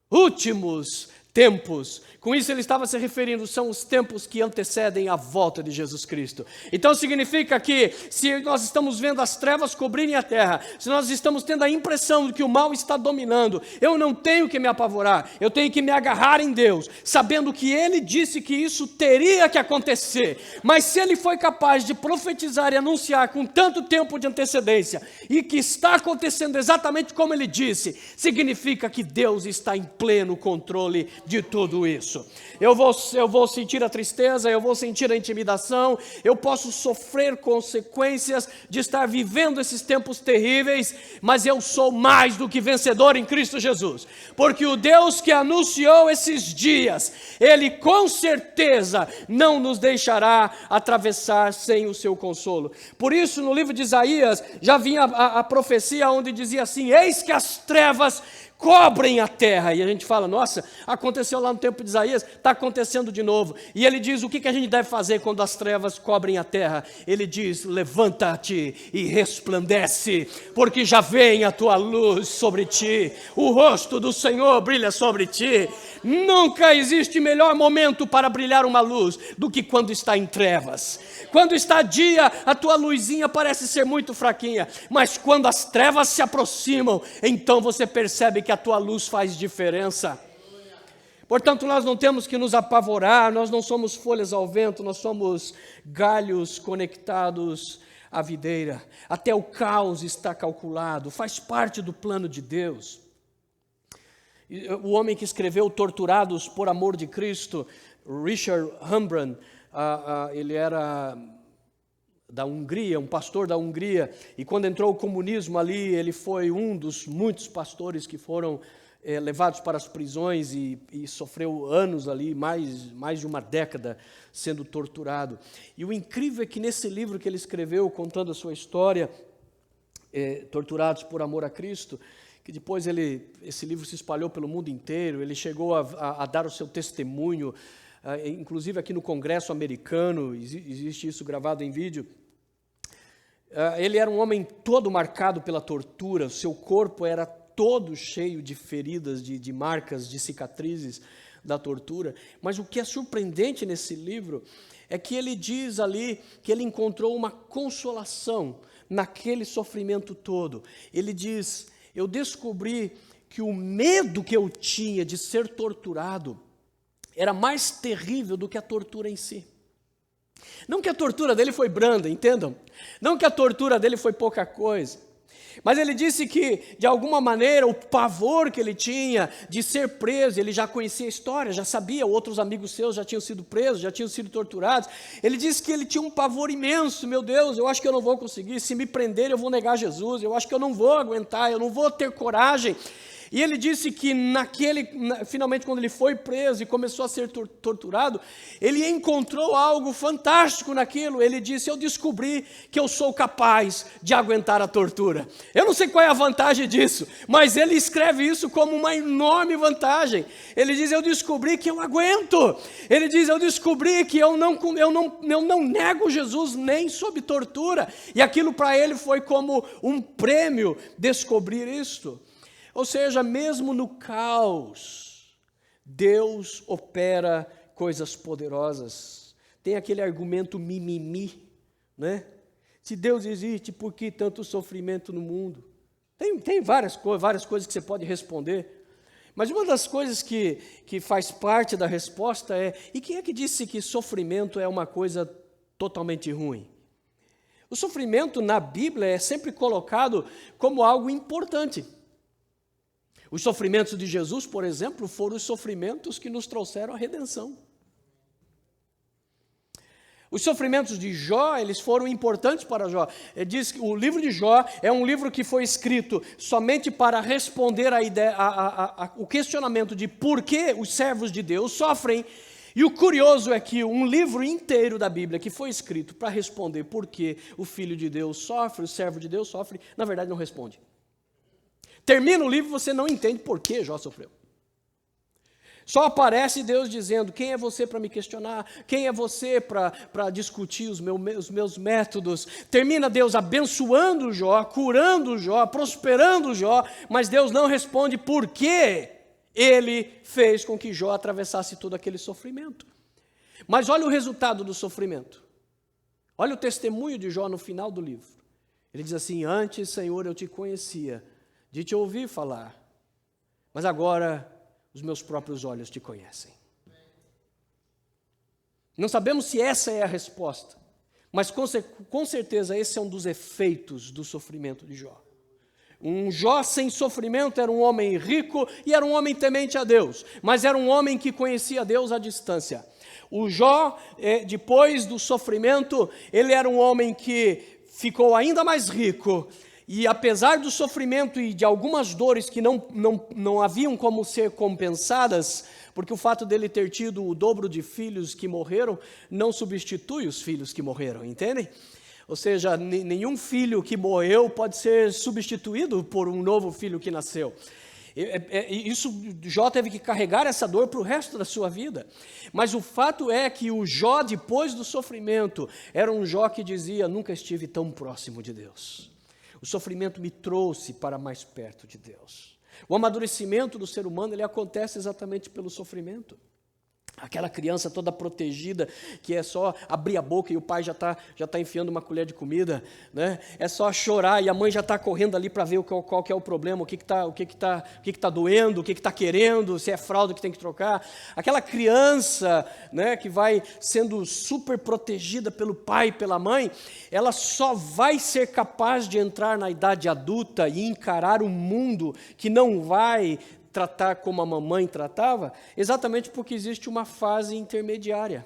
últimos tempos. Com isso ele estava se referindo, são os tempos que antecedem a volta de Jesus Cristo. Então significa que se nós estamos vendo as trevas cobrirem a terra, se nós estamos tendo a impressão de que o mal está dominando, eu não tenho que me apavorar, eu tenho que me agarrar em Deus, sabendo que Ele disse que isso teria que acontecer. Mas se Ele foi capaz de profetizar e anunciar com tanto tempo de antecedência, e que está acontecendo exatamente como Ele disse, significa que Deus está em pleno controle de tudo isso. Eu vou sentir a tristeza, eu vou sentir a intimidação, eu posso sofrer consequências de estar vivendo esses tempos terríveis, mas eu sou mais do que vencedor em Cristo Jesus, porque o Deus que anunciou esses dias, Ele com certeza não nos deixará atravessar sem o seu consolo. Por isso no livro de Isaías já vinha a profecia onde dizia assim, eis que as trevas cobrem a terra, e a gente fala, nossa, aconteceu lá no tempo de Isaías, está acontecendo de novo, e ele diz, o que a gente deve fazer quando as trevas cobrem a terra? Ele diz, levanta-te e resplandece, porque já vem a tua luz sobre ti, o rosto do Senhor brilha sobre ti. Nunca existe melhor momento para brilhar uma luz do que quando está em trevas. Quando está dia, a tua luzinha parece ser muito fraquinha, mas quando as trevas se aproximam, então você percebe que a tua luz faz diferença. Portanto, nós não temos que nos apavorar, nós não somos folhas ao vento, nós somos galhos conectados à videira. Até o caos está calculado, faz parte do plano de Deus. O homem que escreveu Torturados por Amor de Cristo, Richard Rembrandt, ele era da Hungria, um pastor da Hungria, e quando entrou o comunismo ali, ele foi um dos muitos pastores que foram levados para as prisões e sofreu anos ali, mais de uma década sendo torturado. E o incrível é que nesse livro que ele escreveu, contando a sua história, Torturados por Amor a Cristo, que depois esse livro se espalhou pelo mundo inteiro, ele chegou a dar o seu testemunho inclusive aqui no Congresso americano, existe isso gravado em vídeo. Ele era um homem todo marcado pela tortura, seu corpo era todo cheio de feridas, de marcas, de cicatrizes da tortura. Mas o que é surpreendente nesse livro é que ele diz ali que ele encontrou uma consolação naquele sofrimento todo. Ele diz: eu descobri que o medo que eu tinha de ser torturado era mais terrível do que a tortura em si. Não que a tortura dele foi branda, entendam? Não que a tortura dele foi pouca coisa. Mas ele disse que, de alguma maneira, o pavor que ele tinha de ser preso, ele já conhecia a história, já sabia, outros amigos seus já tinham sido presos, já tinham sido torturados. Ele disse que ele tinha um pavor imenso: meu Deus, eu acho que eu não vou conseguir, se me prenderem eu vou negar Jesus, eu acho que eu não vou aguentar, eu não vou ter coragem. E ele disse que finalmente quando ele foi preso e começou a ser torturado, ele encontrou algo fantástico naquilo. Ele disse: eu descobri que eu sou capaz de aguentar a tortura. Eu não sei qual é a vantagem disso, mas ele escreve isso como uma enorme vantagem. Ele diz: eu descobri que eu aguento. Ele diz: eu descobri que eu não nego Jesus nem sob tortura. E aquilo para ele foi como um prêmio descobrir isto. Ou seja, mesmo no caos, Deus opera coisas poderosas. Tem aquele argumento mimimi, né? Se Deus existe, por que tanto sofrimento no mundo? Tem várias coisas que você pode responder. Mas uma das coisas que faz parte da resposta é: e quem é que disse que sofrimento é uma coisa totalmente ruim? O sofrimento na Bíblia é sempre colocado como algo importante. Os sofrimentos de Jesus, por exemplo, foram os sofrimentos que nos trouxeram a redenção. Os sofrimentos de Jó, eles foram importantes para Jó. Ele diz que o livro de Jó é um livro que foi escrito somente para responder o questionamento de por que os servos de Deus sofrem. E o curioso é que um livro inteiro da Bíblia que foi escrito para responder por que o Filho de Deus sofre, o servo de Deus sofre, na verdade não responde. Termina o livro e você não entende por que Jó sofreu. Só aparece Deus dizendo: quem é você para me questionar? Quem é você para discutir os meus métodos? Termina Deus abençoando Jó, curando Jó, prosperando Jó, mas Deus não responde por que ele fez com que Jó atravessasse todo aquele sofrimento. Mas olha o resultado do sofrimento. Olha o testemunho de Jó no final do livro. Ele diz assim: antes, Senhor, eu te conhecia de te ouvir falar, mas agora os meus próprios olhos te conhecem. Não sabemos se essa é a resposta, mas com certeza esse é um dos efeitos do sofrimento de Jó. Um Jó sem sofrimento era um homem rico e era um homem temente a Deus, mas era um homem que conhecia Deus à distância. O Jó, depois do sofrimento, ele era um homem que ficou ainda mais rico. E apesar do sofrimento e de algumas dores que não haviam como ser compensadas, porque o fato dele ter tido o dobro de filhos que morreram, não substitui os filhos que morreram, entendem? Ou seja, nenhum filho que morreu pode ser substituído por um novo filho que nasceu. Jó teve que carregar essa dor para o resto da sua vida. Mas o fato é que o Jó, depois do sofrimento, era um Jó que dizia: nunca estive tão próximo de Deus. O sofrimento me trouxe para mais perto de Deus. O amadurecimento do ser humano, ele acontece exatamente pelo sofrimento. Aquela criança toda protegida, que é só abrir a boca e o pai já tá enfiando uma colher de comida, né? É só chorar e a mãe já está correndo ali para ver qual que é o problema, o que está doendo, o que está querendo, se é fralda que tem que trocar. Aquela criança, né, que vai sendo super protegida pelo pai e pela mãe, ela só vai ser capaz de entrar na idade adulta e encarar um mundo que não vai tratar como a mamãe tratava, exatamente porque existe uma fase intermediária.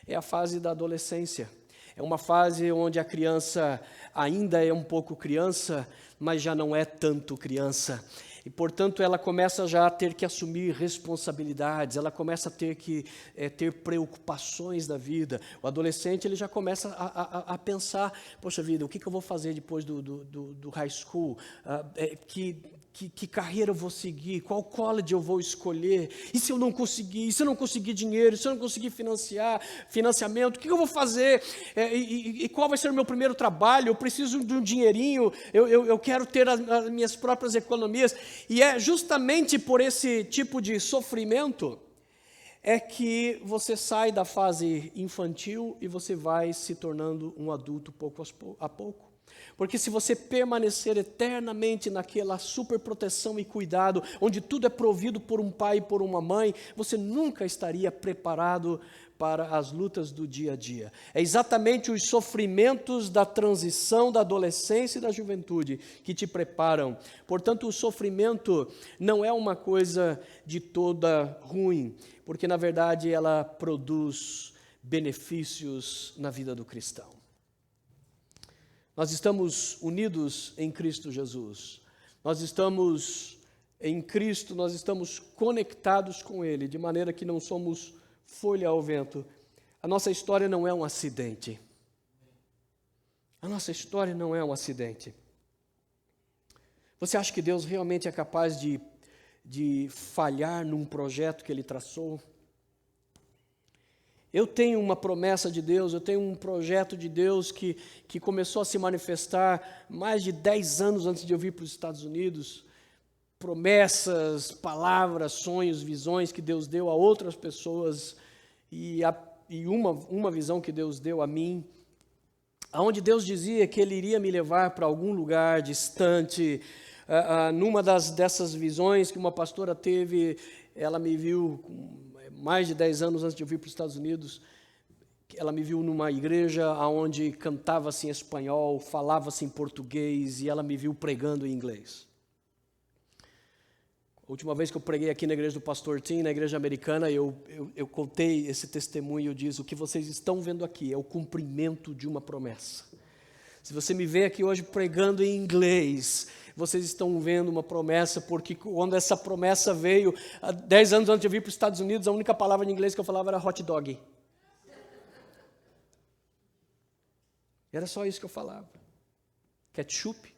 É a fase da adolescência. É uma fase onde a criança ainda é um pouco criança, mas já não é tanto criança. E, portanto, ela começa já a ter que assumir responsabilidades, ela começa a ter que ter preocupações da vida. O adolescente, ele já começa a pensar: poxa vida, o que eu vou fazer depois do high school? que carreira eu vou seguir, qual college eu vou escolher, e se eu não conseguir, e se eu não conseguir dinheiro, e se eu não conseguir financiamento, o que eu vou fazer, e qual vai ser o meu primeiro trabalho, eu preciso de um dinheirinho, eu quero ter as minhas próprias economias, e é justamente por esse tipo de sofrimento, é que você sai da fase infantil e você vai se tornando um adulto pouco a pouco. Porque se você permanecer eternamente naquela superproteção e cuidado, onde tudo é provido por um pai e por uma mãe, você nunca estaria preparado para as lutas do dia a dia. É exatamente os sofrimentos da transição da adolescência e da juventude que te preparam. Portanto, o sofrimento não é uma coisa de toda ruim, porque na verdade ela produz benefícios na vida do cristão. Nós estamos unidos em Cristo Jesus. Nós estamos em Cristo, nós estamos conectados com Ele, de maneira que não somos folha ao vento. A nossa história não é um acidente. A nossa história não é um acidente. Você acha que Deus realmente é capaz de falhar num projeto que Ele traçou? Eu tenho uma promessa de Deus, eu tenho um projeto de Deus que começou a se manifestar mais de 10 anos antes de eu vir para os Estados Unidos. Promessas, palavras, sonhos, visões que Deus deu a outras pessoas e uma visão que Deus deu a mim, onde Deus dizia que Ele iria me levar para algum lugar distante. Numa dessas visões que uma pastora teve, ela me viu mais de 10 anos antes de eu vir para os Estados Unidos, ela me viu numa igreja onde cantava-se em espanhol, falava-se em português, e ela me viu pregando em inglês. A última vez que eu preguei aqui na igreja do pastor Tim, na igreja americana, eu contei esse testemunho e eu disse: o que vocês estão vendo aqui é o cumprimento de uma promessa. Se você me vê aqui hoje pregando em inglês, vocês estão vendo uma promessa, porque quando essa promessa veio, 10 anos antes de eu vir para os Estados Unidos, a única palavra em inglês que eu falava era hot dog. Era só isso que eu falava. Ketchup,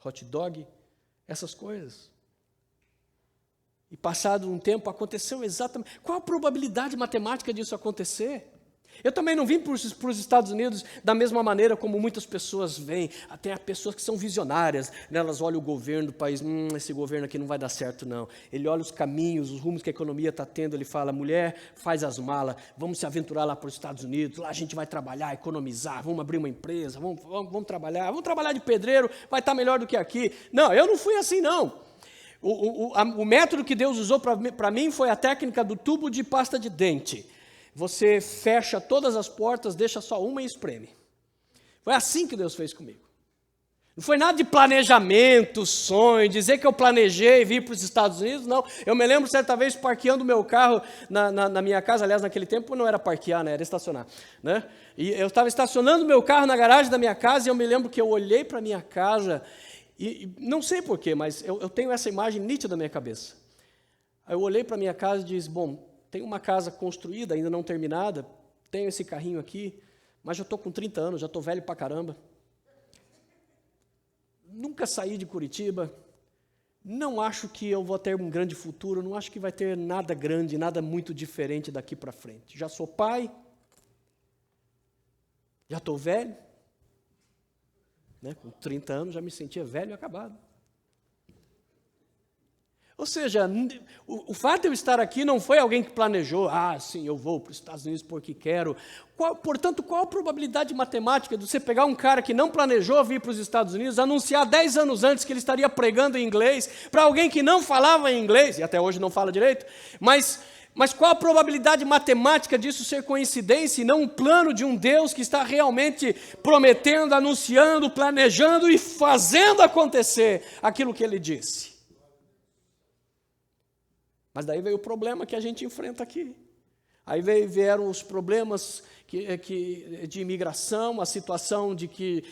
hot dog, essas coisas. E passado um tempo, aconteceu exatamente. Qual a probabilidade matemática disso acontecer? Eu também não vim para os Estados Unidos da mesma maneira como muitas pessoas vêm. Até há pessoas que são visionárias, né? Elas olham o governo do país, esse governo aqui não vai dar certo não. Ele olha os caminhos, os rumos que a economia está tendo, ele fala: mulher, faz as malas, vamos se aventurar lá para os Estados Unidos, lá a gente vai trabalhar, economizar, vamos abrir uma empresa, vamos trabalhar de pedreiro, vai estar melhor do que aqui. Não, eu não fui assim não. O método que Deus usou para mim foi a técnica do tubo de pasta de dente. Você fecha todas as portas, deixa só uma e espreme. Foi assim que Deus fez comigo. Não foi nada de planejamento, sonho, dizer que eu planejei vir para os Estados Unidos, não. Eu me lembro certa vez parqueando o meu carro na minha casa, aliás, naquele tempo não era parquear, né? Era estacionar. Né? E eu estava estacionando o meu carro na garagem da minha casa e eu me lembro que eu olhei para a minha casa e não sei porquê, mas eu tenho essa imagem nítida na minha cabeça. Aí eu olhei para a minha casa e disse: bom, tenho uma casa construída, ainda não terminada, tenho esse carrinho aqui, mas já estou com 30 anos, já estou velho pra caramba. Nunca saí de Curitiba, não acho que eu vou ter um grande futuro, não acho que vai ter nada grande, nada muito diferente daqui para frente. Já sou pai, já estou velho, né? Com 30 anos já me sentia velho e acabado. Ou seja, o fato de eu estar aqui não foi alguém que planejou: sim, eu vou para os Estados Unidos porque quero. Portanto, qual a probabilidade matemática de você pegar um cara que não planejou vir para os Estados Unidos, anunciar 10 anos antes que ele estaria pregando em inglês, para alguém que não falava em inglês, e até hoje não fala direito, mas qual a probabilidade matemática disso ser coincidência e não um plano de um Deus que está realmente prometendo, anunciando, planejando e fazendo acontecer aquilo que Ele disse? Mas daí veio o problema que a gente enfrenta aqui. Aí vieram os problemas de imigração, a situação de que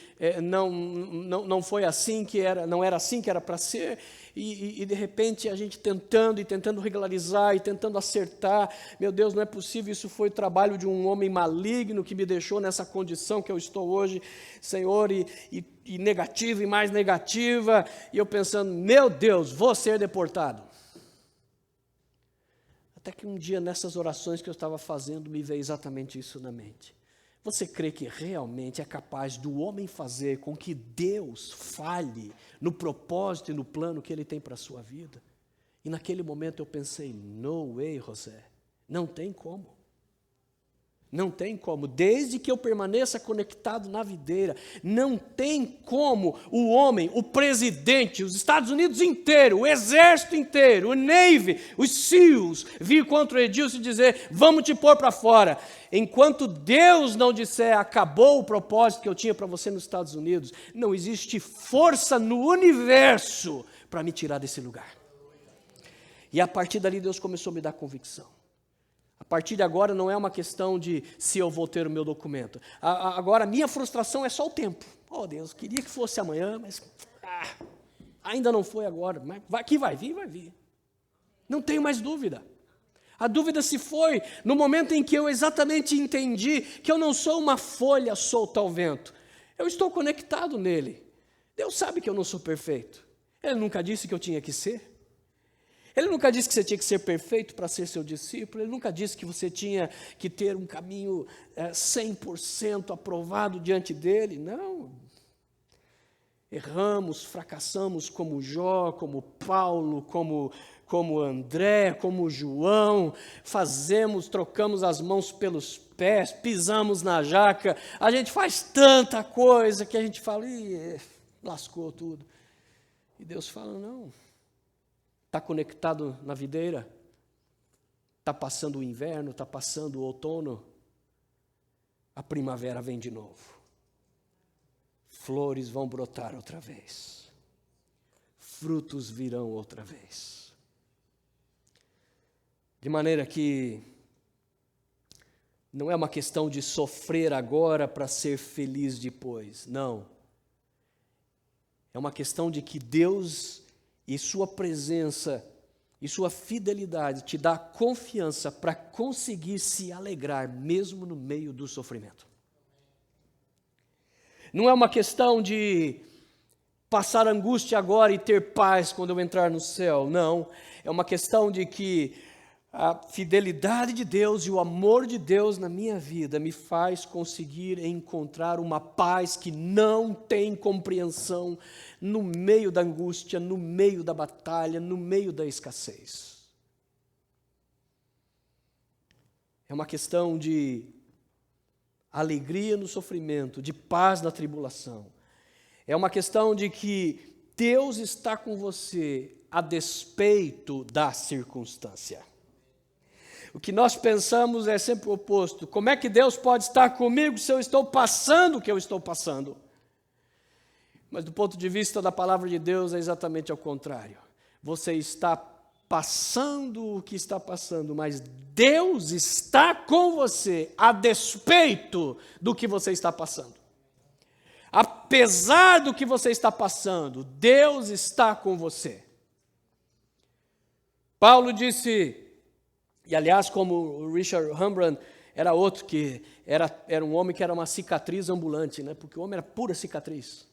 não foi assim que era, não era assim que era para ser, e de repente a gente tentando regularizar e tentando acertar. Meu Deus, não é possível, isso foi trabalho de um homem maligno que me deixou nessa condição que eu estou hoje, Senhor, e negativa e mais negativa, e eu pensando, meu Deus, vou ser deportado. Até que um dia, nessas orações que eu estava fazendo, me veio exatamente isso na mente. Você crê que realmente é capaz do homem fazer com que Deus falhe no propósito e no plano que Ele tem para a sua vida? E naquele momento eu pensei, no way, José, não tem como. Não tem como, desde que eu permaneça conectado na videira, não tem como o homem, o presidente, os Estados Unidos inteiro, o exército inteiro, o Navy, os SEALs, vir contra o Edilson e dizer, vamos te pôr para fora. Enquanto Deus não disser, acabou o propósito que eu tinha para você nos Estados Unidos, não existe força no universo para me tirar desse lugar. E a partir dali Deus começou a me dar convicção. A partir de agora não é uma questão de se eu vou ter o meu documento. Agora a minha frustração é só o tempo. Oh Deus, queria que fosse amanhã, mas ainda não foi agora. Mas que vai vir, vai vir. Não tenho mais dúvida. A dúvida se foi no momento em que eu exatamente entendi que eu não sou uma folha solta ao vento. Eu estou conectado nele. Deus sabe que eu não sou perfeito. Ele nunca disse que eu tinha que ser. Ele nunca disse que você tinha que ser perfeito para ser seu discípulo. Ele nunca disse que você tinha que ter um caminho 100% aprovado diante dele. Não. Erramos, fracassamos como Jó, como Paulo, como André, como João. Trocamos as mãos pelos pés, pisamos na jaca. A gente faz tanta coisa que a gente fala, lascou tudo. E Deus fala, não. Está conectado na videira? Está passando o inverno, está passando o outono? A primavera vem de novo. Flores vão brotar outra vez. Frutos virão outra vez. De maneira que não é uma questão de sofrer agora para ser feliz depois. Não. É uma questão de que Deus e sua presença e sua fidelidade te dá confiança para conseguir se alegrar mesmo no meio do sofrimento. Não é uma questão de passar angústia agora e ter paz quando eu entrar no céu. Não, é uma questão de que a fidelidade de Deus e o amor de Deus na minha vida me faz conseguir encontrar uma paz que não tem compreensão no meio da angústia, no meio da batalha, no meio da escassez. É uma questão de alegria no sofrimento, de paz na tribulação. É uma questão de que Deus está com você a despeito da circunstância. O que nós pensamos é sempre o oposto. Como é que Deus pode estar comigo se eu estou passando o que eu estou passando? Mas do ponto de vista da palavra de Deus é exatamente ao contrário. Você está passando o que está passando, mas Deus está com você a despeito do que você está passando. Apesar do que você está passando, Deus está com você. Paulo disse... E, aliás, como o Richard Rembrandt era outro que era um homem que era uma cicatriz ambulante, né? Porque o homem era pura cicatriz,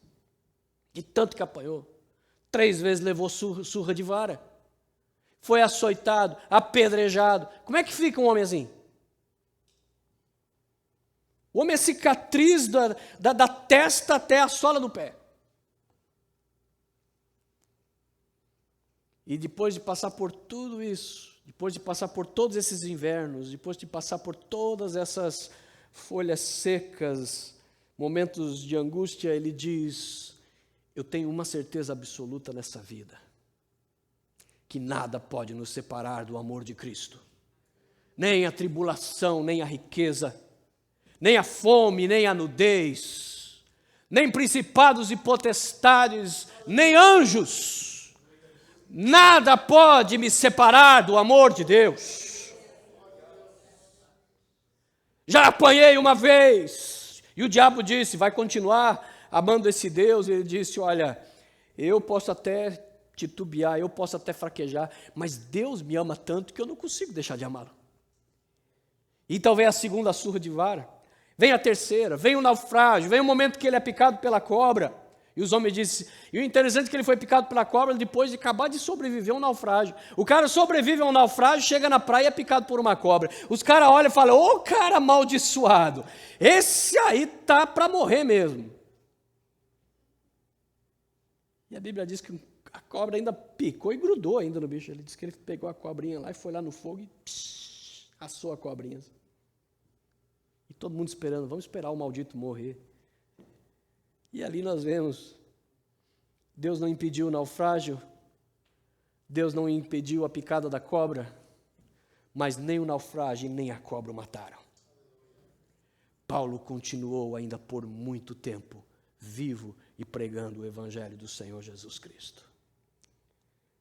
de tanto que apanhou. 3 vezes levou surra de vara, foi açoitado, apedrejado. Como é que fica um homem assim? O homem é cicatriz da testa até a sola do pé. E depois de passar por tudo isso, depois de passar por todos esses invernos, depois de passar por todas essas folhas secas, momentos de angústia, ele diz, eu tenho uma certeza absoluta nessa vida, que nada pode nos separar do amor de Cristo. Nem a tribulação, nem a riqueza, nem a fome, nem a nudez, nem principados e potestades, nem anjos. Nada pode me separar do amor de Deus. Já apanhei uma vez. E o diabo disse, vai continuar amando esse Deus? E ele disse, olha, eu posso até titubear, eu posso até fraquejar, mas Deus me ama tanto que eu não consigo deixar de amá-lo. Então vem a segunda surra de vara, vem a terceira, vem o naufrágio, vem o momento que ele é picado pela cobra. E os homens disseram, e o interessante é que ele foi picado pela cobra depois de acabar de sobreviver a um naufrágio. O cara sobrevive a um naufrágio, chega na praia e é picado por uma cobra. Os caras olham e falam, ô cara amaldiçoado, esse aí tá para morrer mesmo. E a Bíblia diz que a cobra ainda picou e grudou ainda no bicho. Ele disse que ele pegou a cobrinha lá e foi lá no fogo e assou a cobrinha. E todo mundo esperando, vamos esperar o maldito morrer. E ali nós vemos, Deus não impediu o naufrágio, Deus não impediu a picada da cobra, mas nem o naufrágio nem a cobra o mataram. Paulo continuou ainda por muito tempo, vivo e pregando o Evangelho do Senhor Jesus Cristo.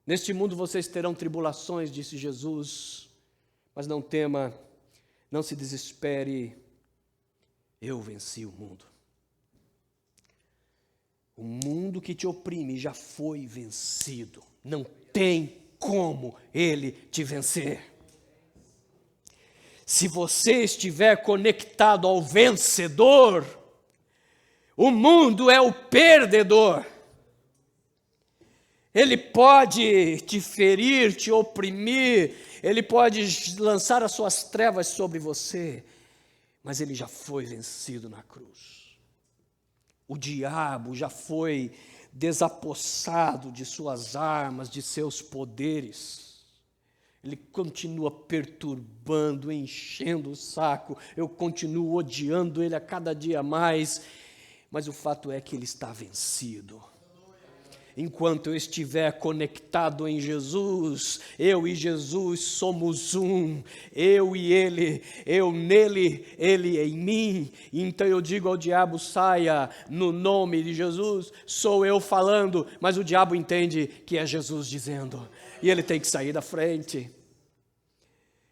Neste mundo vocês terão tribulações, disse Jesus, mas não tema, não se desespere, eu venci o mundo. O mundo que te oprime já foi vencido. Não tem como ele te vencer. Se você estiver conectado ao vencedor, o mundo é o perdedor. Ele pode te ferir, te oprimir, ele pode lançar as suas trevas sobre você, mas ele já foi vencido na cruz. O diabo já foi desapossado de suas armas, de seus poderes. Ele continua perturbando, enchendo o saco. Eu continuo odiando ele a cada dia mais. Mas o fato é que ele está vencido. Enquanto eu estiver conectado em Jesus, eu e Jesus somos um, eu e Ele, eu nele, Ele em mim. Então eu digo ao diabo, saia no nome de Jesus, sou eu falando, mas o diabo entende que é Jesus dizendo, e ele tem que sair da frente.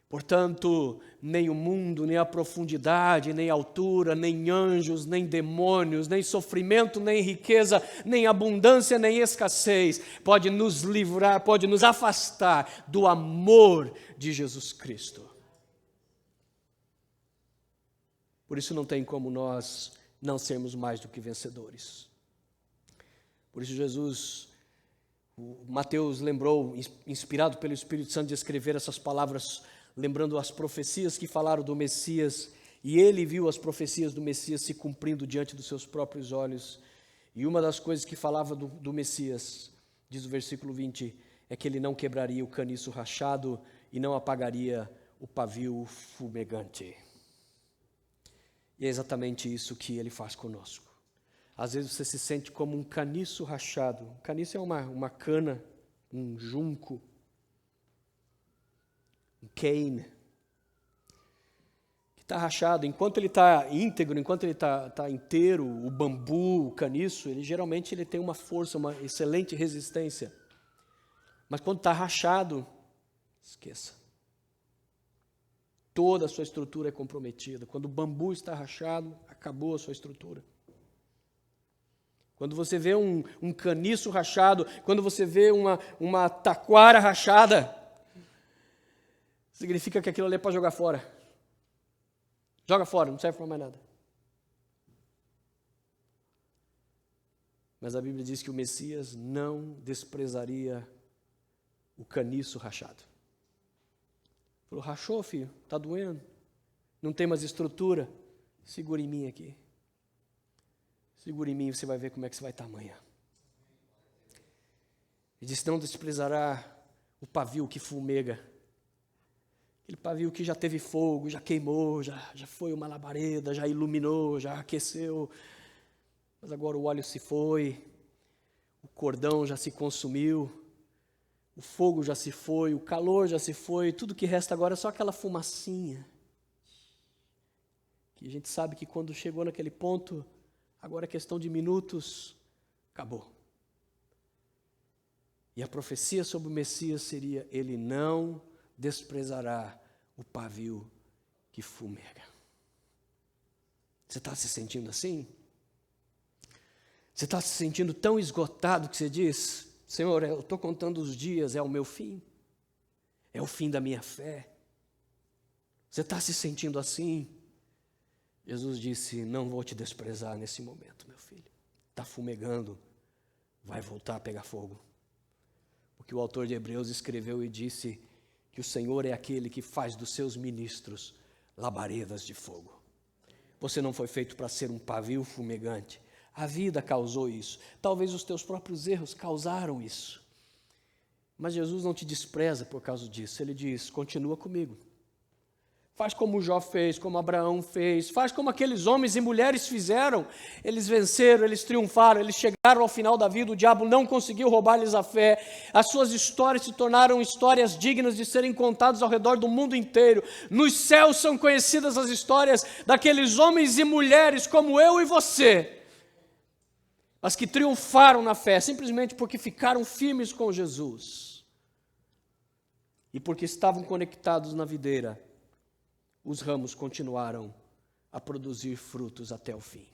Portanto, nem o mundo, nem a profundidade, nem a altura, nem anjos, nem demônios, nem sofrimento, nem riqueza, nem abundância, nem escassez pode nos livrar, pode nos afastar do amor de Jesus Cristo. Por isso não tem como nós não sermos mais do que vencedores. Por isso Mateus lembrou, inspirado pelo Espírito Santo, de escrever essas palavras, lembrando as profecias que falaram do Messias, e ele viu as profecias do Messias se cumprindo diante dos seus próprios olhos. E uma das coisas que falava do Messias, diz o versículo 20, é que ele não quebraria o caniço rachado e não apagaria o pavio fumegante. E é exatamente isso que ele faz conosco. Às vezes você se sente como um caniço rachado. Um caniço é uma cana, um junco, um cane, que está rachado. Enquanto ele está íntegro, enquanto ele está inteiro, o bambu, o caniço, geralmente ele tem uma força, uma excelente resistência. Mas quando está rachado, esqueça. Toda a sua estrutura é comprometida. Quando o bambu está rachado, acabou a sua estrutura. Quando você vê um caniço rachado, quando você vê uma taquara rachada, significa que aquilo ali é para jogar fora. Joga fora, não serve para mais nada. Mas a Bíblia diz que o Messias não desprezaria o caniço rachado. Falou, rachou, filho, está doendo, não tem mais estrutura, segura em mim aqui. Segura em mim e você vai ver como é que você vai estar amanhã. Ele disse, não desprezará o pavio que fumega. Aquele pavio que já teve fogo, já queimou, já foi uma labareda, já iluminou, já aqueceu. Mas agora o óleo se foi, o cordão já se consumiu, o fogo já se foi, o calor já se foi, tudo que resta agora é só aquela fumacinha. Que a gente sabe que quando chegou naquele ponto, agora é questão de minutos, acabou. E a profecia sobre o Messias seria, ele não desprezará o pavio que fumega. Você está se sentindo assim? Você está se sentindo tão esgotado que você diz: Senhor, eu estou contando os dias, é o meu fim. É o fim da minha fé. Você está se sentindo assim? Jesus disse: não vou te desprezar nesse momento, meu filho. Está fumegando, vai voltar a pegar fogo. Porque o autor de Hebreus escreveu e disse que o Senhor é aquele que faz dos seus ministros labaredas de fogo. Você não foi feito para ser um pavio fumegante. A vida causou isso. Talvez os teus próprios erros causaram isso. Mas Jesus não te despreza por causa disso. Ele diz: continua comigo. Faz como Jó fez, como Abraão fez, faz como aqueles homens e mulheres fizeram. Eles venceram, eles triunfaram, eles chegaram ao final da vida, o diabo não conseguiu roubar-lhes a fé. As suas histórias se tornaram histórias dignas de serem contadas ao redor do mundo inteiro. Nos céus são conhecidas as histórias daqueles homens e mulheres como eu e você, mas que triunfaram na fé, simplesmente porque ficaram firmes com Jesus. E porque estavam conectados na videira, os ramos continuaram a produzir frutos até o fim.